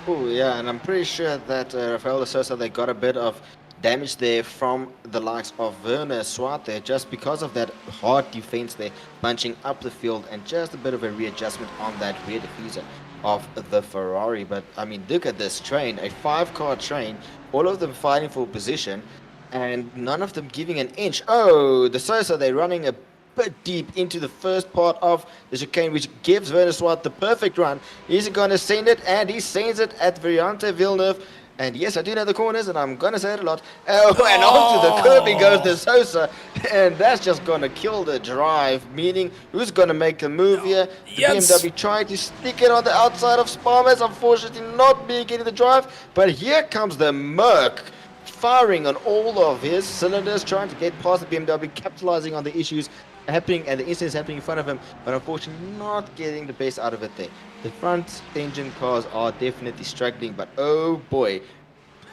[SPEAKER 3] Oh yeah, and I'm pretty sure that Rafael de Sousa, they got a bit of damage there from the likes of Werner Swart there, just because of that hard defense there, punching up the field, and just a bit of a readjustment on that rear diffuser of the Ferrari. But I mean, look at this train, a 5-car train, all of them fighting for position, and none of them giving an inch. Oh, the Sousa, they're running a bit deep into the first part of the chicane, which gives Werner Swart the perfect run. He's going to send it, and he sends it at Variante Villeneuve. And yes, I do know the corners, and I'm going to say it a lot. Oh, and onto the curb he goes, the Sousa. And that's just going to kill the drive, meaning who's going to make the move here? The BMW trying to stick it on the outside of Sparmers, unfortunately not being getting the drive. But here comes the Merc, firing on all of his cylinders, trying to get past the BMW, capitalizing on the issues happening and the incidents happening in front of him, but unfortunately not getting the best out of it there. The front engine cars are definitely struggling, but oh boy,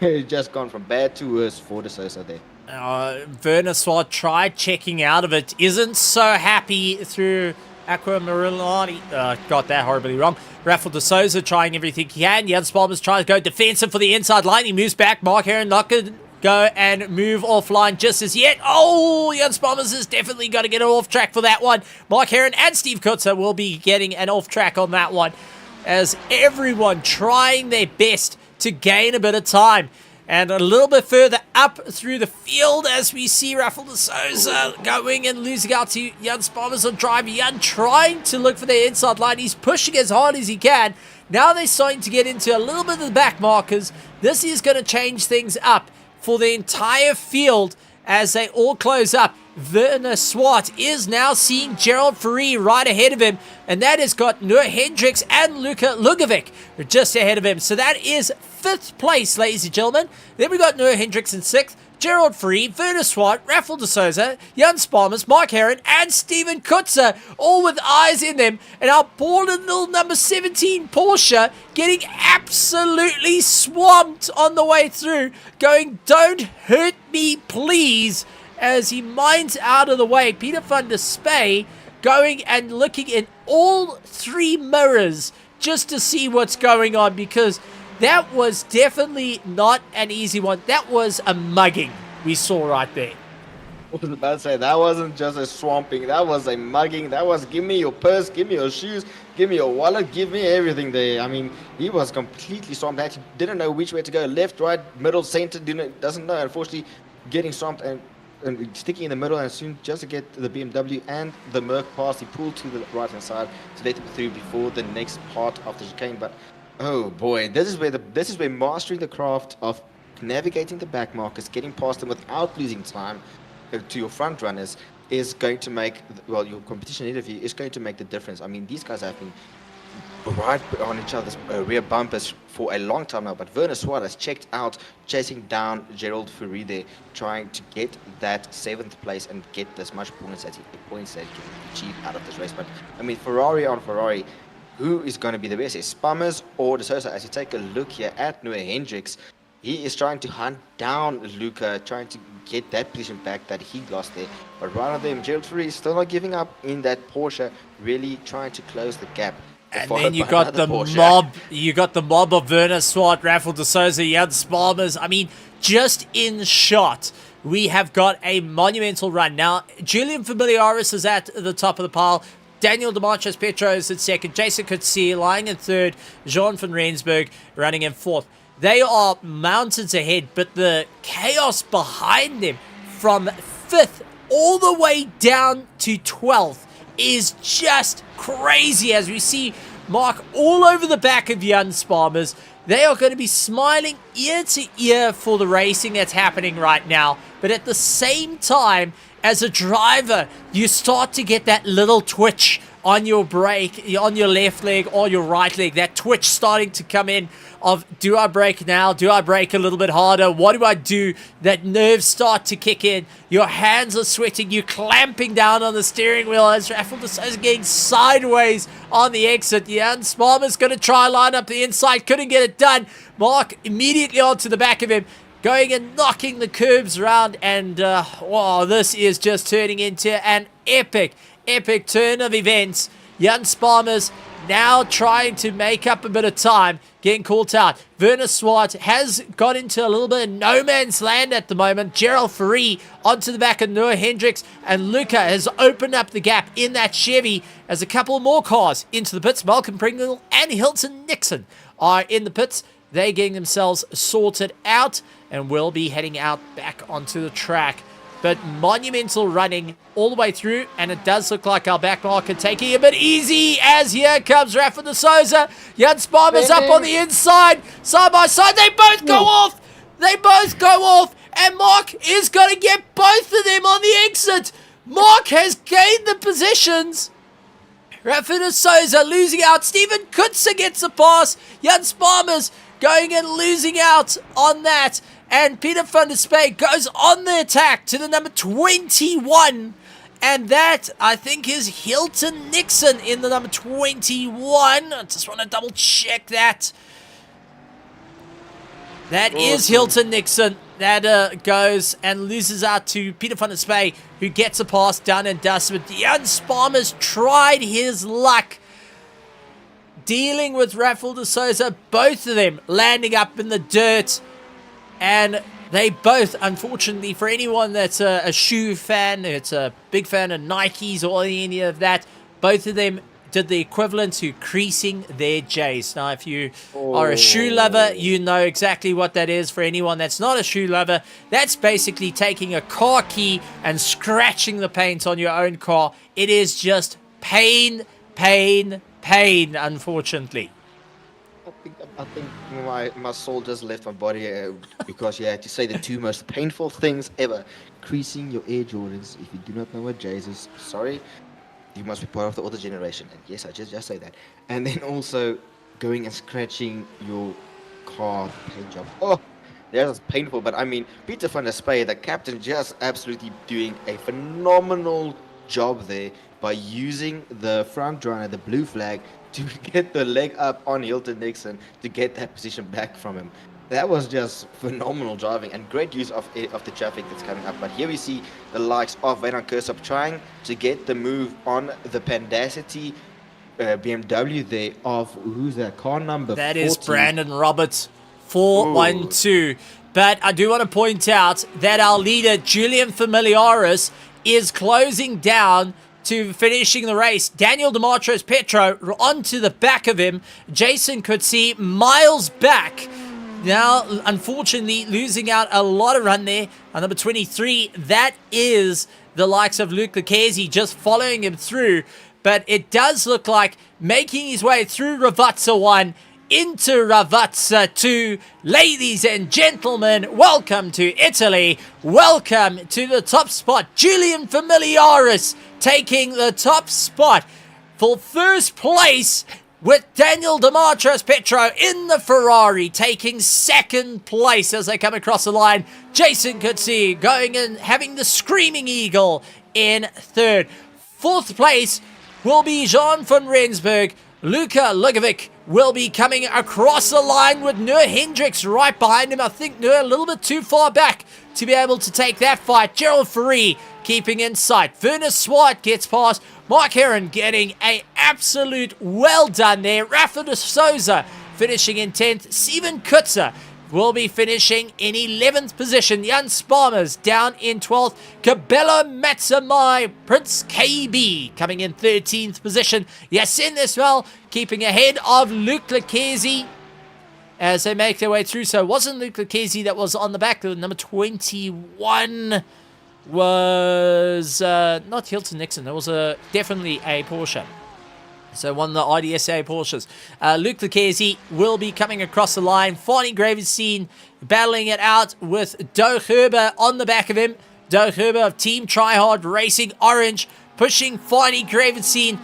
[SPEAKER 3] it's just gone from bad to worse for de Sousa there.
[SPEAKER 1] Werner Swart tried checking out of it, isn't so happy through Aqua Marilani. Got that horribly wrong. Rafael de Sousa trying everything he can. Jan Sparmers tries to go defensive for the inside line. He moves back. Mark Heron not going to go and move offline just as yet. Oh, Jan Sparmers has definitely got to get off track for that one. Mark Heron and Steve Kutzer will be getting an off track on that one, as everyone trying their best to gain a bit of time. And a little bit further up through the field as we see Rafael de Sousa going and losing out to Jan Sparmers on drive. Jan trying to look for the inside line. He's pushing as hard as he can. Now they're starting to get into a little bit of the back markers. This is going to change things up for the entire field as they all close up. Werner Swart is now seeing Gerald Ferrari right ahead of him, and that has got Noah Hendricks and Luka Lugovic just ahead of him. So that is 5th place, ladies and gentlemen. Then we got Noah Hendricks in 6th, Gerald Ferrari, Werner Swart, Rafael de Sousa, Jan Sparmers, Mark Heron, and Steven Kutzer, all with eyes in them. And our poor little number 17 Porsche getting absolutely swamped on the way through, going, "Don't hurt me, please," as he mines out of the way. Peter van der Spey going and looking in all 3 mirrors just to see what's going on, because that was definitely not an easy one. That was a mugging we saw right there.
[SPEAKER 3] I was about to say, that wasn't just a swamping, that was a mugging. That was, give me your purse, give me your shoes, give me your wallet, give me everything there. I mean, he was completely swamped. He didn't know which way to go, left, right, middle, center, doesn't know. Unfortunately, getting swamped and sticking in the middle, and soon just to get the BMW and the Merc past, he pulled to the right hand side to let him through before the next part of the chicane. But oh boy, this is where mastering the craft of navigating the back markers, getting past them without losing time to your front runners is going to make, well, your competition interview is going to make the difference. I mean, these guys have been right on each other's rear bumpers for a long time now, but Werner Swart has checked out, chasing down Gerald Ferrari there, trying to get that 7th place and get as much points that he can achieve out of this race. But I mean, Ferrari on Ferrari, who is going to be the best? Is Sparmers or de Sousa? As you take a look here at Noah Hendricks, he is trying to hunt down Luca, trying to get that position back that he lost there. But right on them, Gerald Ferrari is still not giving up in that Porsche, really trying to close the gap.
[SPEAKER 1] And then you got the mob. You got the mob of Werner Swart, Rafael de Sousa, Jan Sparmers. I mean, just in shot, we have got a monumental run. Now, Julian Familiaris is at the top of the pile. Daniel Demarches Petro is in 2nd. Jason Coetzee lying in 3rd. Jean van Rensburg running in 4th. They are mountains ahead, but the chaos behind them from 5th all the way down to 12th is just crazy, as we see Mark all over the back of Jan Sparmers. They are going to be smiling ear to ear for the racing that's happening right now. but at the same time, as a driver, you start to get that little twitch on your brake, on your left leg or your right leg, that twitch starting to come in of, do I brake now? Do I brake a little bit harder? What do I do? That nerves start to kick in. Your hands are sweating. You're clamping down on the steering wheel as Rafael de Souza getting sideways on the exit. Jan Sparmer's going to try line up the inside. Couldn't get it done. Mark immediately onto the back of him, going and knocking the curbs around. And, wow, this is just turning into an epic turn of events. Jan Sparmer's now trying to make up a bit of time, getting caught out. Werner Swart has got into a little bit of no man's land at the moment. Gerald Ferrari onto the back of Noah Hendricks, and Luca has opened up the gap in that Chevy as a couple more cars into the pits. Malcolm Pringle and Hilton Nixon are in the pits. They're getting themselves sorted out and will be heading out back onto the track. But monumental running all the way through, and it does look like our back marker taking it a bit easy as here comes Rafa de Souza. Jan Sparmer's up on the inside, side by side. They both go off. They both go off, and Mark is going to get both of them on the exit. Mark has gained the positions. Rafa de Souza losing out. Steven Kutzer gets a pass. Jan Sparmer's going and losing out on that. And Peter van der Spey goes on the attack to the number 21. And that, I think, is Hilton Nixon in the number 21. I just want to double check that. That is Hilton Nixon. That goes and loses out to Peter van der Spey, who gets a pass done and dusted. Jan Sparmer's tried his luck dealing with Rafael de Souza. Both of them landing up in the dirt. And they both, unfortunately, for anyone that's a shoe fan, it's a big fan of Nikes or any of that, both of them did the equivalent to creasing their J's. Now, if you are a shoe lover, you know exactly what that is. For anyone that's not a shoe lover, that's basically taking a car key and scratching the paint on your own car. It is just pain, unfortunately.
[SPEAKER 3] I think my soul just left my body because you had to say the two most painful things ever. Creasing your Air Jordans. If you do not know what J's is, sorry, you must be part of the older generation. And yes, I just say that. And then also going and scratching your car paint job. Oh, that was painful. But I mean, Peter van der Spey, the captain, just absolutely doing a phenomenal job there by using the front runner, the blue flag, to get the leg up on Hilton Nixon to get that position back from him. That was just phenomenal driving and great use of the traffic that's coming up. But here we see the likes of Wayne Kersop trying to get the move on the Pandacity BMW there of, who's that, car number 40.
[SPEAKER 1] That is Brandon Roberts, 412. But I do want to point out that our leader, Julian Familiaris, is closing down to finishing the race. Daniel Demetrios Petro onto the back of him. Jason could see miles back. Now, unfortunately, losing out a lot of run there. On number 23, that is the likes of Luke Lucchesi just following him through. But it does look like making his way through Ravazza 1 into Ravazza 2. Ladies and gentlemen, welcome to Italy. Welcome to the top spot. Julian Familiaris taking the top spot for first place, with Daniel Demetrios Petro in the Ferrari taking second place as they come across the line. Jason Kutsi going and having the Screaming Eagle in third. Fourth place will be Jean van Rensburg. Luka Lugovic will be coming across the line with Noah Hendricks right behind him. I think Noah a little bit too far back to be able to take that fight. Gerald Ferrari keeping in sight. Werner Swart gets past. Mark Heron getting a absolute well done there. Rafa de Souza finishing in 10th. Steven Kutzer will be finishing in 11th position. Jan Sparmer's down in 12th. Cabello Matsamai, Prince KB coming in 13th position. Yasin Ismail keeping ahead of Luke Lucchesi as they make their way through. So it wasn't Luke Lucchesi that was on the back. The number 21 was not Hilton Nixon. There was definitely a Porsche. So one of the RDSA Porsches. Luke Lucchesi will be coming across the line. Fani Graveseen battling it out with Doug Herber on the back of him. Doug Herber of Team Tryhard Racing Orange pushing Fani Graveseen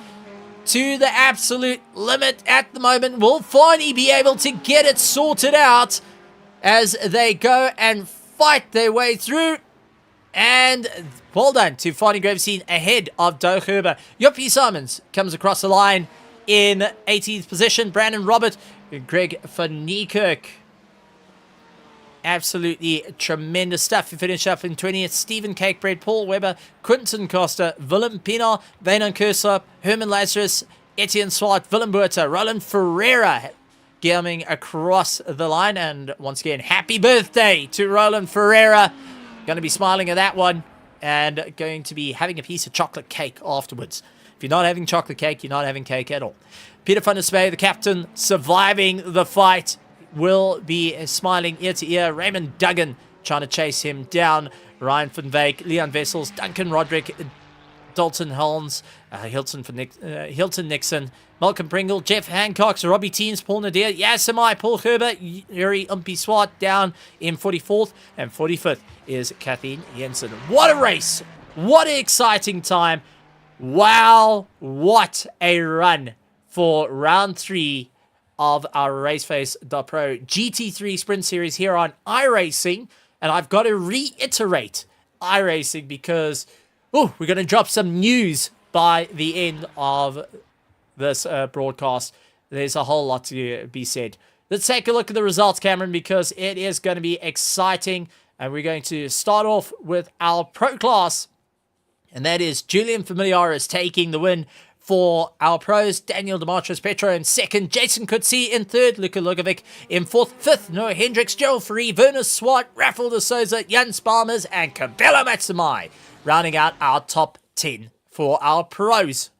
[SPEAKER 1] to the absolute limit at the moment. Will Fani be able to get it sorted out as they go and fight their way through? And well done to Fani Graveseen ahead of Doug Herber. Joppie Simons comes across the line in 18th position. Brandon Robert, Greg van Niekerk. Absolutely tremendous stuff. We finish up in 20th. Stephen Cakebread, Paul Webber, Quinton Costa, Willem Pienaar, Venan Kursop, Herman Lazarus, Etienne Swart, Willem Buerta, Roland Ferreira coming across the line. And once again, happy birthday to Roland Ferreira. Going to be smiling at that one and going to be having a piece of chocolate cake afterwards. If you're not having chocolate cake, you're not having cake at all. Peter van der Spey, the captain, surviving the fight, will be smiling ear to ear. Raymond Duggan trying to chase him down. Ryan van Wyk, Leon Wessels, Duncan Roderick, Dalton Holmes, Hilton Nixon, Malcolm Pringle, Jeff Hancock, Robbie Teens, Paul Nadir, Yasamai, Paul Gerber, Yuri Umpi Swart down in 44th, and 45th is Kathleen Jensen. What a race! What an exciting time! Wow, what a run for round 3 of our RaceFace.Pro GT3 Sprint Series here on iRacing. And I've got to reiterate iRacing because we're going to drop some news by the end of this broadcast. There's a whole lot to be said. Let's take a look at the results, Cameron, because it is going to be exciting. And we're going to start off with our Pro class. And that is Julian Familiaris taking the win for our pros. Daniel Demetrius Petro in second. Jason Coetzee in third. Luka Lugovic in fourth. Fifth, Noah Hendricks, Gerald Ferree, Werner Swart, Rafael de Souza, Jan Spalmers, and Cabello Matsumai, rounding out our top 10 for our pros.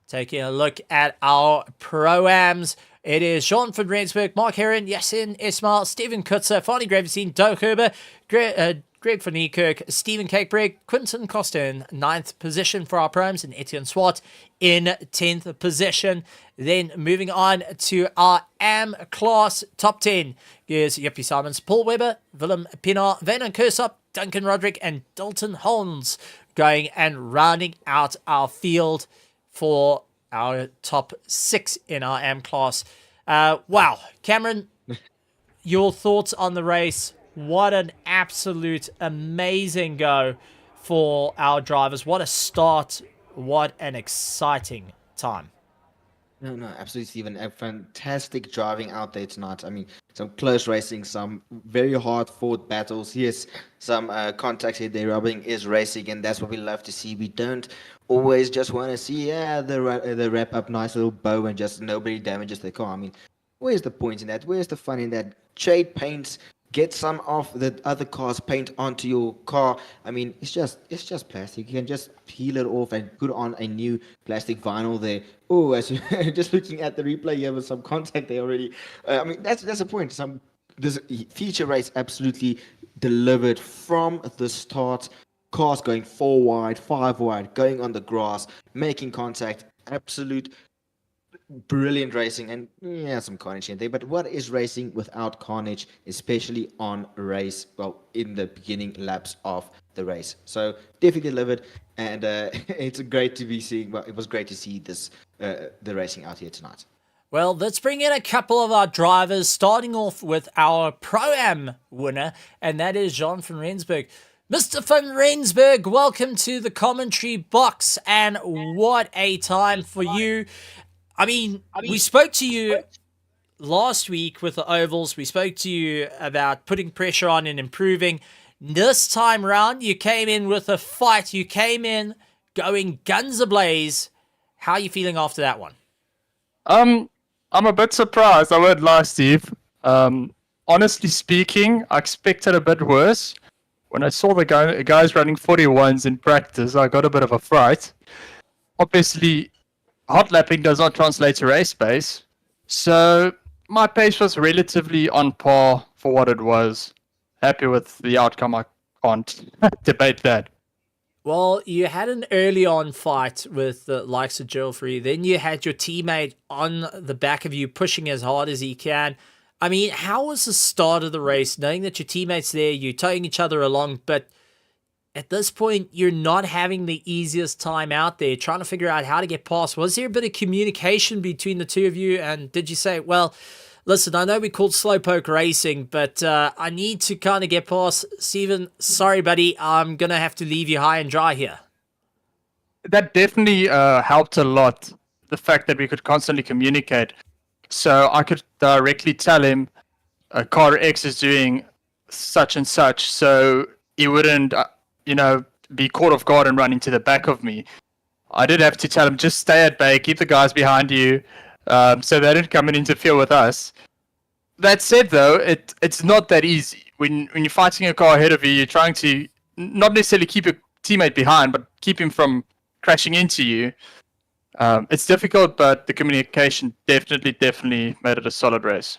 [SPEAKER 1] Taking a look at our Pro-Ams. It is Jean van Rensburg, Mark Heron, Yasin Ismail, Stephen Kutzer, Fani Graveseen, Doug Herber, Greg van Niekerk, Stephen Cakebread, Quinton Costa in 9th position for our Proms, and Etienne Swart in 10th position. Then moving on to our AM class top 10 is Joppie Simons, Paul Webber, Willem Pienaar, Venan Kursop, Duncan Roderick, and Dalton Holmes going and rounding out our field for our top 6 in our AM class. Wow, Cameron, your thoughts on the race? What an absolute amazing go for our drivers. What a start. What an exciting time.
[SPEAKER 3] No, absolutely, Stephen. A fantastic driving out there tonight. I mean, some close racing, some very hard-fought battles. Yes, some contact here. The rubbing is racing, and that's what we love to see. We don't always just want to see, the wrap-up, nice little bow, and just nobody damages the car. I mean, where's the point in that? Where's the fun in that? Trade paints, get some of the other car's paint onto your car. I mean, it's just plastic. You can just peel it off and put on a new plastic vinyl there. Oh, as you just looking at the replay here with some contact there already. I mean, that's the point. This feature race absolutely delivered from the start. Cars going 4 wide, 5 wide, going on the grass, making contact. Absolute brilliant racing, and some carnage in there. But what is racing without carnage, especially on race, in the beginning laps of the race? So definitely delivered, and it's great to be seeing. Well, it was great to see this the racing out here tonight.
[SPEAKER 1] Well, let's bring in a couple of our drivers, starting off with our Pro-Am winner, and that is Jean van Rensburg. Mr. van Rensburg, welcome to the commentary box, and what a time for you. I mean, we spoke to you last week with the ovals. We spoke to you about putting pressure on and improving. This time round, you came in with a fight. You came in going guns ablaze. How are you feeling after that one?
[SPEAKER 4] I'm a bit surprised. I won't lie, Steve. Honestly speaking, I expected a bit worse. When I saw the guys running 41s in practice, I got a bit of a fright. Obviously, hot lapping does not translate to race pace, so my pace was relatively on par for what it was. Happy with the outcome. I can't debate that.
[SPEAKER 1] Well, you had an early on fight with the likes of Geoffrey. Then you had your teammate on the back of you pushing as hard as he can. I mean, how was the start of the race, knowing that your teammate's there, you're towing each other along, but at this point, you're not having the easiest time out there trying to figure out how to get past. Was there a bit of communication between the two of you? And did you say, well, listen, I know we called slowpoke racing, but I need to kind of get past Steven. Sorry, buddy. I'm going to have to leave you high and dry here.
[SPEAKER 4] That definitely helped a lot. The fact that we could constantly communicate. So I could directly tell him car X is doing such and such. So he wouldn't, be caught off guard and run into the back of me. I did have to tell him, just stay at bay, keep the guys behind you, so they didn't come and interfere with us. That said, though, it's not that easy. When you're fighting a car ahead of you, you're trying to not necessarily keep your teammate behind, but keep him from crashing into you. It's difficult, but the communication definitely made it a solid race.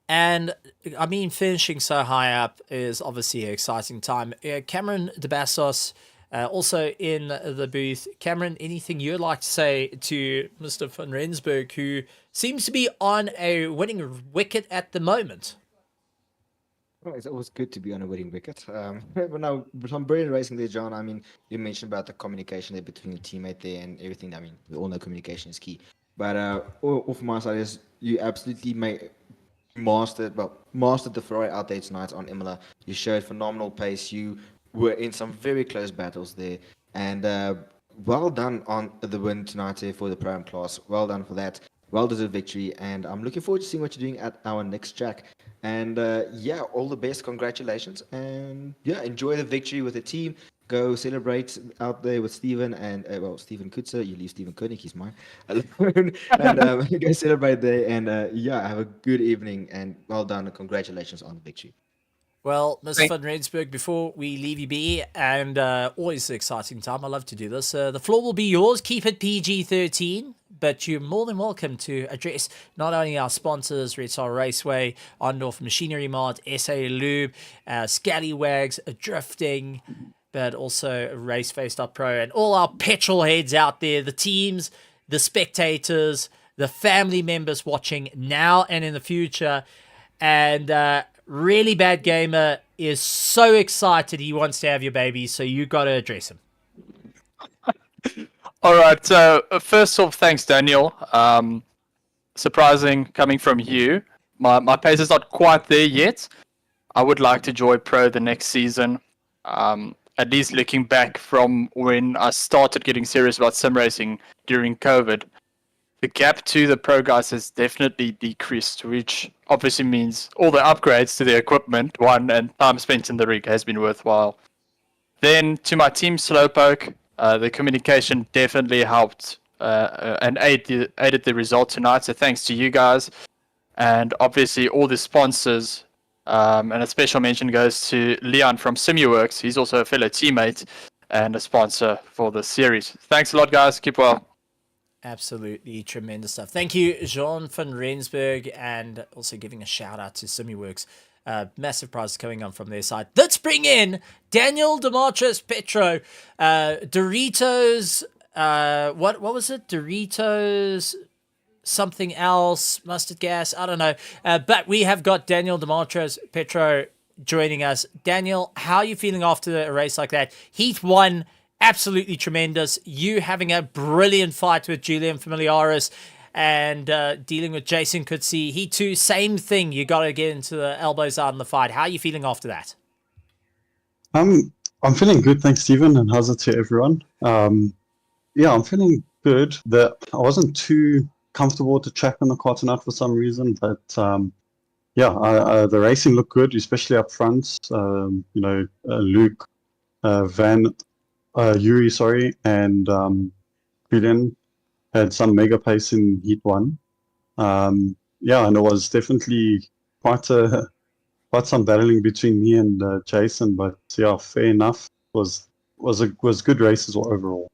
[SPEAKER 1] And, I mean, finishing so high up is obviously an exciting time. Cameron DeBastos, also in the booth. Cameron, anything you'd like to say to Mr. van Rensburg, who seems to be on a winning wicket at the moment?
[SPEAKER 3] Well, it's always good to be on a winning wicket. But now, from brilliant racing there, John, I mean, you mentioned about the communication there between your teammate there and everything. I mean, we all know communication is key. But all from my side is you absolutely mastered the Ferrari out there tonight on Imola. You showed phenomenal pace. You were in some very close battles there, and well done on the win tonight here for the Pro-Am class. Well done for that. Well deserved victory, and I'm looking forward to seeing what you're doing at our next track. And all the best. Congratulations, and enjoy the victory with the team. Go celebrate out there with Steven and Steven Kutzer. You leave Steven Koenig, he's mine. Alone, and go celebrate there. And have a good evening and well done. And congratulations on the victory.
[SPEAKER 1] Well, Mr. van Rensburg, before we leave you be, and always an exciting time, I love to do this. The floor will be yours. Keep it PG-13, but you're more than welcome to address not only our sponsors, Red Star Raceway, Ondorf Machinery Mart, SA Lube, Scallywags, Drifting, but also RaceFace.Pro, and all our petrol heads out there, the teams, the spectators, the family members watching now and in the future. And Really Bad Gamer is so excited he wants to have your baby, so you got to address him.
[SPEAKER 4] All right. So first off, thanks, Daniel. Surprising coming from you. My pace is not quite there yet. I would like to join Pro the next season. At least looking back from when I started getting serious about sim racing during COVID, the gap to the pro guys has definitely decreased, which obviously means all the upgrades to the equipment, and time spent in the rig has been worthwhile. Then to my team Slowpoke, the communication definitely helped and aided the result tonight. So thanks to you guys, and obviously all the sponsors. And a special mention goes to Leon from SimuWorks. He's also a fellow teammate and a sponsor for the series. Thanks a lot, guys. Keep well.
[SPEAKER 1] Absolutely tremendous stuff. Thank you, Jean van Rensburg, and also giving a shout out to SimuWorks. Massive prizes coming on from their side. Let's bring in Daniel Petro. Doritos, what was it? Doritos something else, mustard gas, I don't know. But we have got Daniel Petro joining us. Daniel, how are you feeling after a race like that? Heat 1, absolutely tremendous. You having a brilliant fight with Julian Familiaris and dealing with Jason Coetzee. Heat 2, same thing. You got to get into the elbows out in the fight. How are you feeling after that?
[SPEAKER 5] I'm feeling good, thanks, Stephen, and how's it to everyone? I'm feeling good. I wasn't too comfortable to track on the car tonight for some reason, but the racing looked good, especially up front. Luke, Yuri, and Julian had some mega pace in Heat 1. And it was definitely quite some battling between me and Jason, but fair enough. Was good races overall.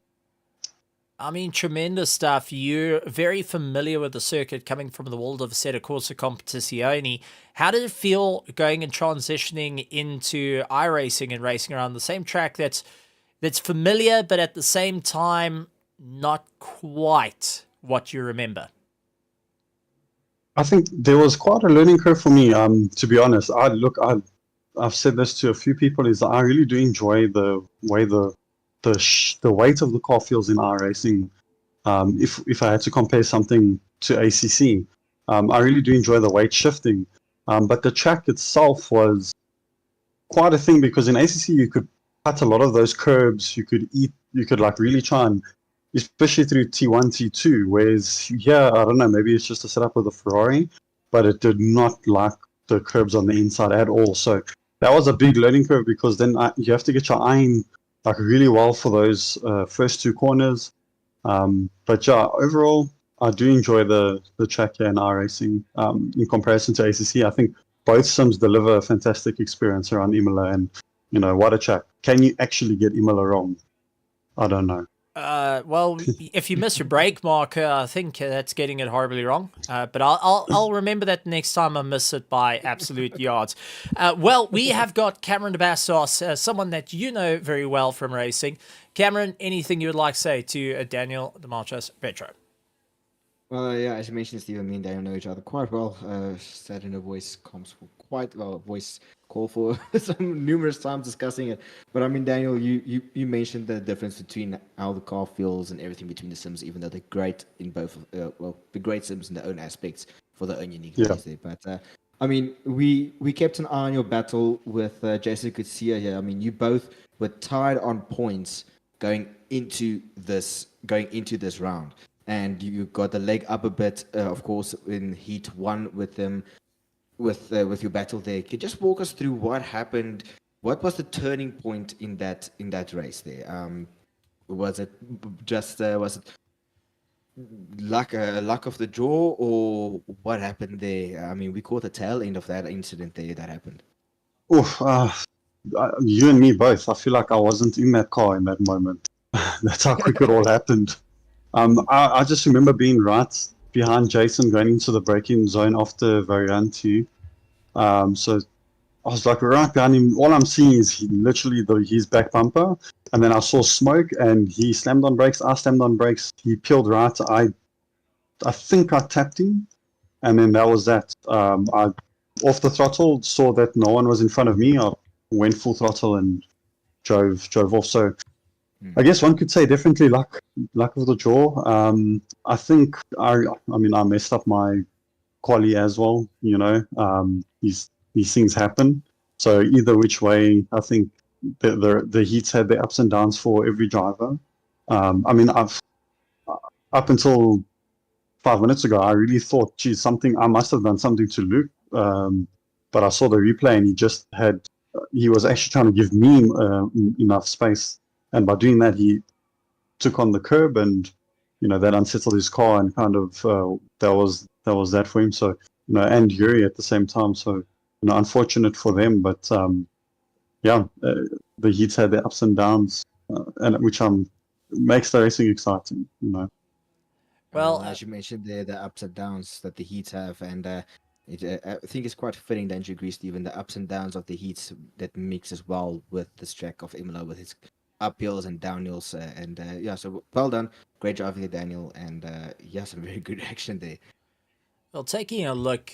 [SPEAKER 1] I mean, tremendous stuff. You're very familiar with the circuit coming from the world of Assetto Corsa Competizione. How did it feel going and transitioning into iRacing and racing around the same track that's that's familiar, but at the same time, not quite what you remember?
[SPEAKER 5] I think there was quite a learning curve for me. To be honest, I've said this to a few people, is that I really do enjoy the way the weight of the car feels in iRacing. If I had to compare something to ACC, I really do enjoy the weight shifting. But the track itself was quite a thing, because in ACC you could cut a lot of those curbs. You could like really try and, especially through T1, T2. Whereas here, I don't know, maybe it's just a setup with a Ferrari, but it did not like the curbs on the inside at all. So that was a big learning curve, because then you have to get your eye in like really well for those first two corners. But yeah, overall, I do enjoy the track here in iRacing. In comparison to ACC, I think both sims deliver a fantastic experience around Imola, and what a track. Can you actually get Imola wrong? I don't know.
[SPEAKER 1] Well, if you miss your brake marker, I think that's getting it horribly wrong. But I'll remember that next time I miss it by absolute yards. Well, we have got Cameron de Bastos, someone that you know very well from racing. Cameron, anything you would like to say to Daniel de Marchas Petro?
[SPEAKER 3] Yeah, as you mentioned, Stephen, me and Daniel know each other quite well. Sat in a voice comms for quite well, voice call for some numerous times discussing it. But I mean, Daniel, you mentioned the difference between how the car feels and everything between the sims, even though they're great in both. The great sims in their own aspects for their own unique ways there. But I mean, we kept an eye on your battle with Jason Garcia here. I mean, you both were tied on points going into this round. And you got the leg up a bit, of course, in Heat 1 with them, with your battle there. Could you just walk us through what happened? What was the turning point in that race there? Was it just luck of the draw, or what happened there? I mean, we caught the tail end of that incident there that happened.
[SPEAKER 5] Oof, you and me both. I feel like I wasn't in that car in that moment. That's how quick it all happened. I just remember being right behind Jason going into the braking zone after Variant 2. So I was like right behind him. All I'm seeing is literally his back bumper. And then I saw smoke, and he slammed on brakes. I slammed on brakes. He peeled right. I think I tapped him. And then that was that. I off the throttle, saw that no one was in front of me. I went full throttle and drove off. So I guess one could say definitely luck of the draw. I think I messed up my quali as well. These things happen. So either which way, I think the heats had their ups and downs for every driver. I've up until 5 minutes ago, I really thought, geez, I must have done something to Luke. But I saw the replay, and he was actually trying to give me enough space. And by doing that, he took on the curb, and that unsettled his car, and kind of that was that for him. So and Yuri at the same time. So unfortunate for them, but the heats had their ups and downs, and which makes the racing exciting.
[SPEAKER 1] Well,
[SPEAKER 2] as you mentioned there, the ups and downs that the heats have, and I think it's quite fitting, don't you agree, Stephen? The ups and downs of the heats that mixes well with this track of Imola, with its up hills and downhills, so well done, great driving there, Daniel, and some very good action there.
[SPEAKER 1] Well, taking a look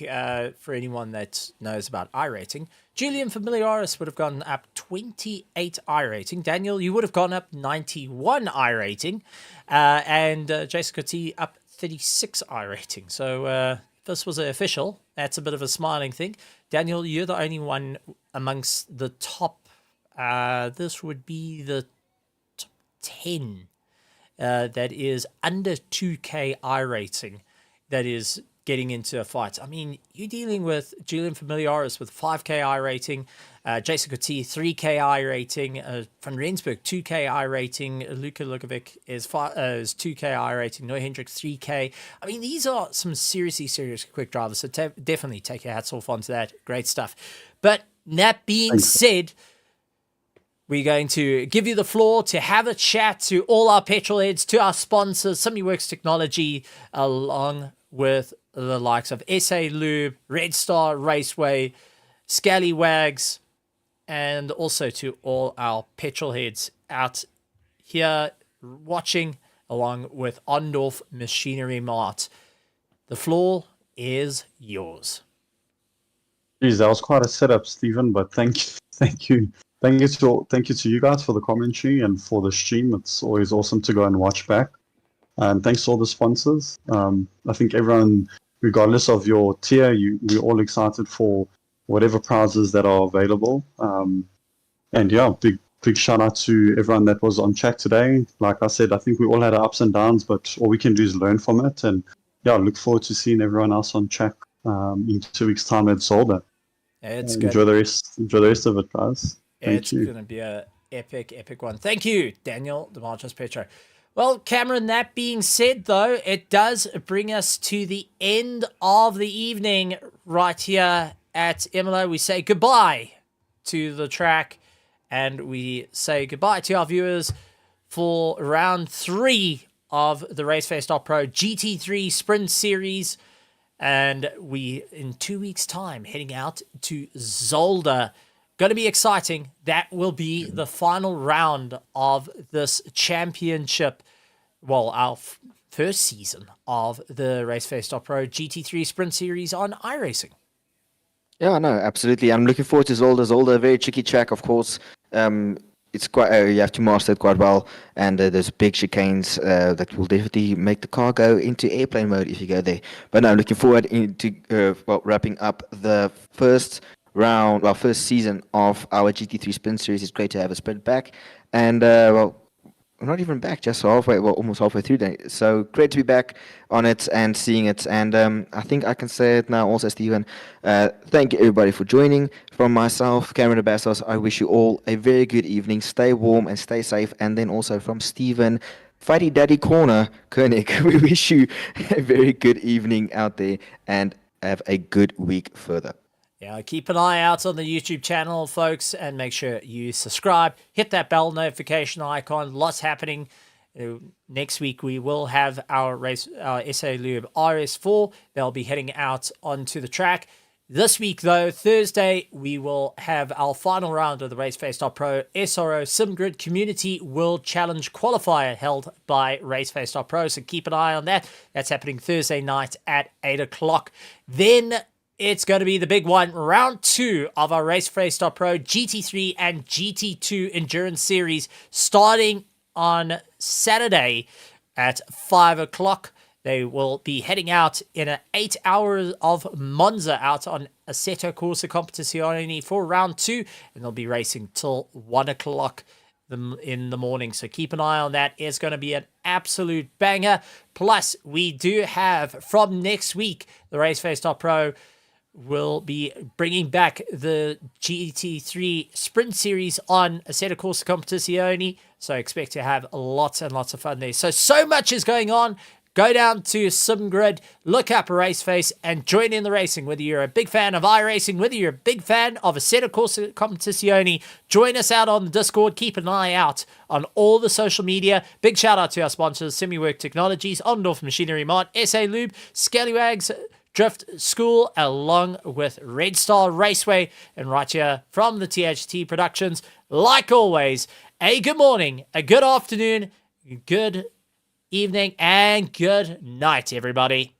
[SPEAKER 1] for anyone that knows about iRating, Julian Familiaris would have gone up 28 iRating. Daniel, you would have gone up 91 iRating, and Jason Cotti up 36 iRating. So this was official. That's a bit of a smiling thing. Daniel, you're the only one amongst the top. This would be the top 10 that is under 2K iRating. That is getting into a fight. I mean, you're dealing with Julian Familiaris with 5K iRating, Jason Cotti 3K iRating, Van Rensburg 2K iRating, Luka Lukovic is 2K iRating, Noah Hendricks 3K. I mean, these are some serious quick drivers, so definitely take your hats off onto that. Great stuff. But that being said, we're going to give you the floor to have a chat to all our petrol heads, to our sponsors, SimiWorks Technology, along with the likes of SA Lube, Red Star Raceway, Scallywags, and also to all our petrol heads out here watching along with Ondorf Machinery Mart. The floor is yours.
[SPEAKER 5] Geez, that was quite a setup, Stephen. But thank you to you guys for the commentary and for the stream. It's always awesome to go and watch back. And thanks to all the sponsors. I think everyone, regardless of your tier, we're all excited for whatever prizes that are available. And yeah, big shout out to everyone that was on chat today. Like I said, I think we all had our ups and downs, but all we can do is learn from it. And yeah, look forward to seeing everyone else on chat in 2 weeks' time at Zolder.
[SPEAKER 1] It's
[SPEAKER 5] Enjoy the rest of it, guys.
[SPEAKER 1] It's going to be a epic one. Thank you, Daniel DeMarchos Petro. Well, Cameron, that being said, though, it does bring us to the end of the evening right here at Imola. We say goodbye to the track, and we say goodbye to our viewers for round 3 of the RaceFace.Pro GT3 Sprint Series. And we, in 2 weeks' time, heading out to Zolder. Going to be exciting. That will be the final round of this championship. Well, our first season of the RaceFace.Pro GT3 Sprint Series on iRacing.
[SPEAKER 3] Yeah, no, absolutely. I'm looking forward to Zolder. Zolder, a very tricky track, of course. It's quite you have to master it quite well, and there's big chicanes that will definitely make the car go into airplane mode if you go there. But no, looking forward to wrapping up the first season of our GT3 Sprint Series. It's great to have a sprint back, and we're not even back, just almost halfway through there. So great to be back on it and seeing it. And I think I can say it now also, Stephen. Thank you, everybody, for joining. From myself, Cameron Bastos, I wish you all a very good evening. Stay warm and stay safe. And then also from Stephen, Fighty Daddy Corner, Koenig, we wish you a very good evening out there and have a good week further.
[SPEAKER 1] Yeah, keep an eye out on the YouTube channel, folks, and make sure you subscribe. Hit that bell notification icon. Lots happening. Next week, we will have our SA Lube RS4. They'll be heading out onto the track. This week, though, Thursday, we will have our final round of the RaceFace.Pro SRO SimGrid Community World Challenge Qualifier held by RaceFace.Pro. So keep an eye on that. That's happening Thursday night at 8 o'clock. Then it's going to be the big one, round 2 of our RaceFace.Pro GT3 and GT2 Endurance Series, starting on Saturday at 5 o'clock. They will be heading out in an 8 hours of Monza out on Assetto Corsa Competizione for round 2, and they'll be racing till 1 o'clock in the morning. So keep an eye on that. It's going to be an absolute banger. Plus, we do have from next week, the RaceFace.Pro will be bringing back the GT3 Sprint Series on Assetto Corsa Competizione. So expect to have lots and lots of fun there. So much is going on. Go down to SimGrid, look up RaceFace, and join in the racing. Whether you're a big fan of iRacing, whether you're a big fan of Assetto Corsa Competizione, join us out on the Discord. Keep an eye out on all the social media. Big shout out to our sponsors, SimiWork Technologies, Ondorf Machinery Mart, SA Lube, Scallywags, Drift School, along with Red Star Raceway, and right here from the THT Productions. Like always, a good morning, a good afternoon, good evening, and good night, everybody.